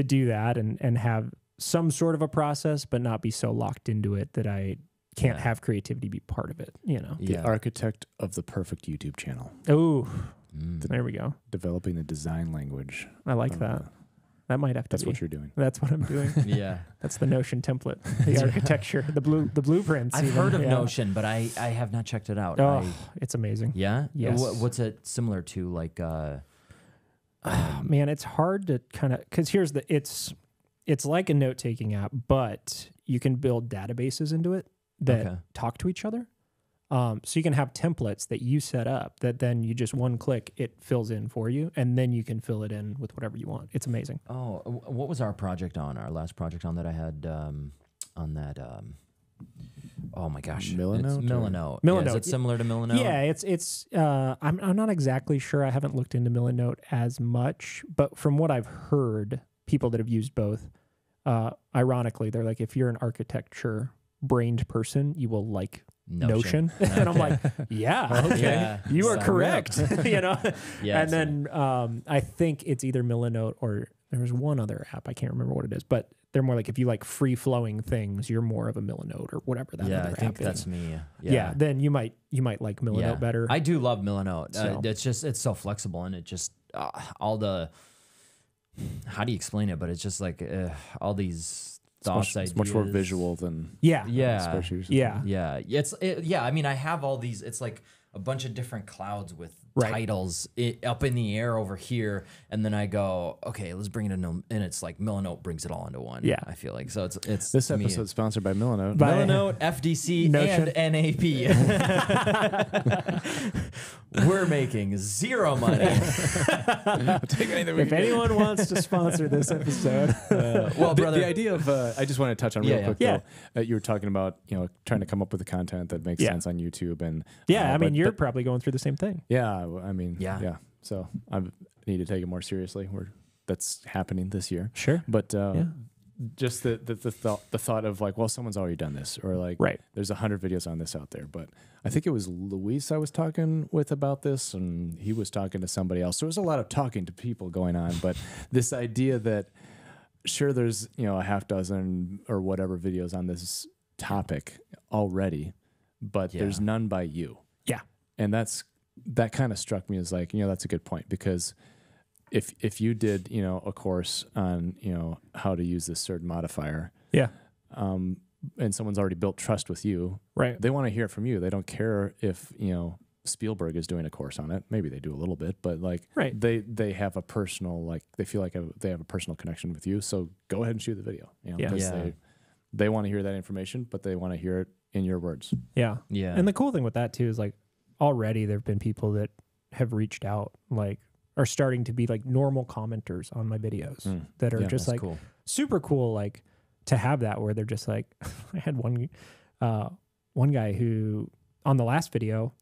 do that and have some sort of a process, but not be so locked into it that I can't have creativity be part of it, you know. The architect of the perfect YouTube channel. Oh, there we go. Developing the design language. I like that. That might have to That's be. what you're doing. That's what I'm doing. Yeah. That's the Notion template, the architecture, the blueprints. I've even. heard of Notion, but I have not checked it out. Oh, it's amazing. Yeah? Yes. What's it similar to? Like, man, it's hard to kind of, because it's like a note-taking app, but you can build databases into it that talk to each other. So you can have templates that you set up that then you just one click, it fills in for you, and then you can fill it in with whatever you want. It's amazing. Oh, what was our project on? Our last project on that I had on that. Oh my gosh, Milanote? Milanote. Milanote. Yeah, is it similar to Milanote? Yeah, it's. I'm not exactly sure. I haven't looked into Milanote as much, but from what I've heard, people that have used both, ironically, they're like, if you're an architecture brained person, you will like Notion. And I'm like, you are correct. You know? Yeah. And then I think it's either Milanote or there's one other app. I can't remember what it is, but they're more like, if you like free flowing things, you're more of a Milanote or whatever that other I think app that's is. me. Yeah. Then you might like Milanote better. I do love Milanote. So. It's so flexible, and it just all the, how do you explain it? But it's just like all these thoughts, ideas. It's much more visual than spreadsheets. I mean, I have all these. It's like a bunch of different clouds with titles up in the air over here, and then I go, okay, let's bring it in, and it's like Milanote brings it all into one. Yeah, I feel like so. It's this episode sponsored by Milanote. Milanote, FDC, Notion. and NAP. We're making zero money. Take anything if anyone wants to sponsor this episode, well, brother, the idea of I just want to touch on real quick though. You were talking about trying to come up with the content that makes sense on YouTube, and I mean you're probably going through the same thing. Yeah, I mean So I need to take it more seriously. That's happening this year. Sure, but just the thought of like, well, someone's already done this, or like, there's 100 videos on this out there. But I think it was Luis I was talking with about this, and he was talking to somebody else. So there was a lot of talking to people going on. But this idea that sure, there's a half dozen or whatever videos on this topic already, but there's none by you. Yeah, and that kind of struck me as like, that's a good point, because if you did, a course on, how to use this certain modifier, and someone's already built trust with you, they want to hear it from you. They don't care if, Spielberg is doing a course on it. Maybe they do a little bit, but like they have a personal, like they feel like they have a personal connection with you. So go ahead and shoot the video, because they want to hear that information, but they want to hear it in your words. Yeah. Yeah. And the cool thing with that too is like already there've been people that have reached out, like are starting to be like normal commenters on my videos that are just like super cool, like to have that where they're just like, I had one guy who on the last video,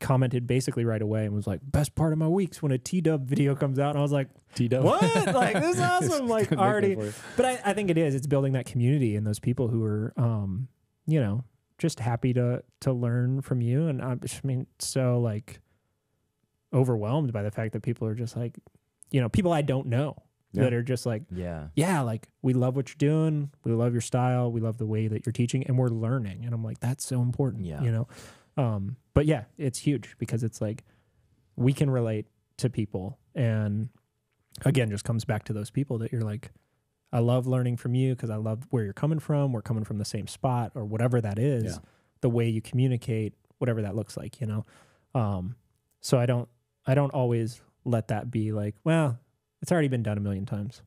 commented basically right away and was like, best part of my week's when a T-Dub video comes out. And I was like, T-Dub. what? Like, this is awesome. Like, Good already. nickname for But I think it is. It's building that community and those people who are, you know, just happy to learn from you. And I mean, so like overwhelmed by the fact that people are just like, you know, people I don't know that are just like, yeah, like we love what you're doing. We love your style. We love the way that you're teaching and we're learning. And I'm like, that's so important, you know? But yeah, it's huge because it's like we can relate to people. And again, just comes back to those people that you're like, I love learning from you because I love where you're coming from. We're coming from the same spot or whatever that is, the way you communicate, whatever that looks like, you know? So I don't always let that be like, well, it's already been done a million times.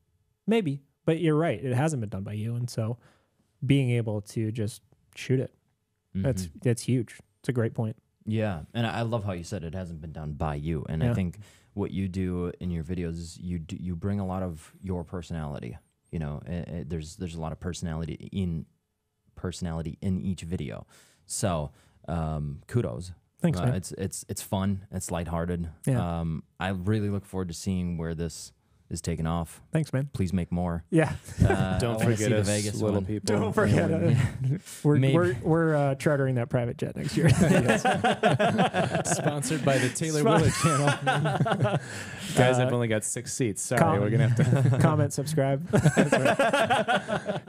Maybe, but you're right. It hasn't been done by you. And so being able to just shoot it, that's huge. It's a great point. Yeah, and I love how you said it hasn't been done by you. And I think what you do in your videos is you bring a lot of your personality. You know, there's a lot of personality in each video. So kudos. Thanks, man. It's fun. It's lighthearted. Yeah. I really look forward to seeing where this is taking off. Thanks, man. Please make more. Yeah. Don't I wanna forget see the us, Vegas little one. people. Don't forget it. We're chartering that private jet next year. Sponsored by the Taylor Willard channel. Guys, I've only got 6 seats. Sorry, we're going to have to comment, subscribe.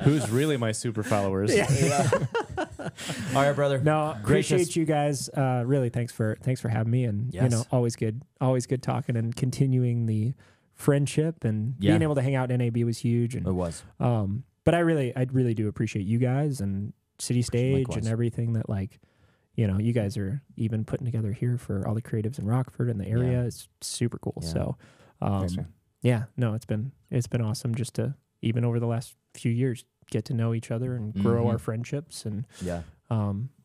Who's really my super followers? All right, brother. No, Gracious. appreciate you guys. Really, thanks for having me. And you know, always good talking and continuing the friendship and being able to hang out in NAB was huge. And It was. but I really do appreciate you guys and City Stage Likewise. and everything that like, you know, you guys are even putting together here for all the creatives in Rockford and the area. Yeah. It's super cool. Yeah. So, Thanks, man. yeah, no, it's been awesome just to even over the last few years get to know each other and grow our friendships. And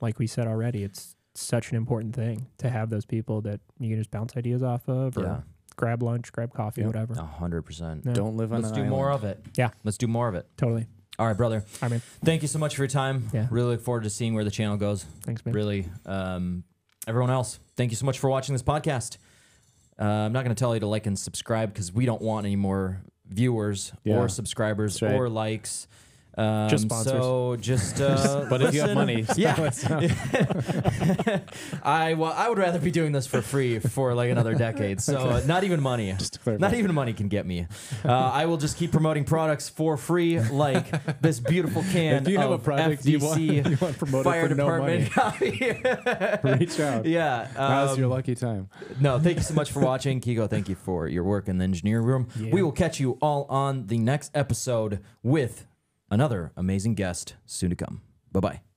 like we said already, it's such an important thing to have those people that you can just bounce ideas off of or grab lunch, grab coffee, whatever. 100%. Yeah. Don't live on Let's an do more island. of it. Yeah. Let's do more of it. Totally. All right, brother. I mean, Thank you so much for your time. Yeah. Really look forward to seeing where the channel goes. thanks, man. Really. Everyone else, thank you so much for watching this podcast. I'm not going to tell you to like and subscribe because we don't want any more viewers or subscribers That's right. or likes. Just sponsors. So just, But if you have money, I would rather be doing this for free for like another decade. So not even money, not even money can get me. I will just keep promoting products for free, like this beautiful can if you have of a project FDC you want promoted Fire for no money, Department coffee. reach out. Yeah. Now's your lucky time. No, thank you so much for watching. Kiko, thank you for your work in the engineering room. Yeah. We will catch you all on the next episode with another amazing guest soon to come. Bye-bye.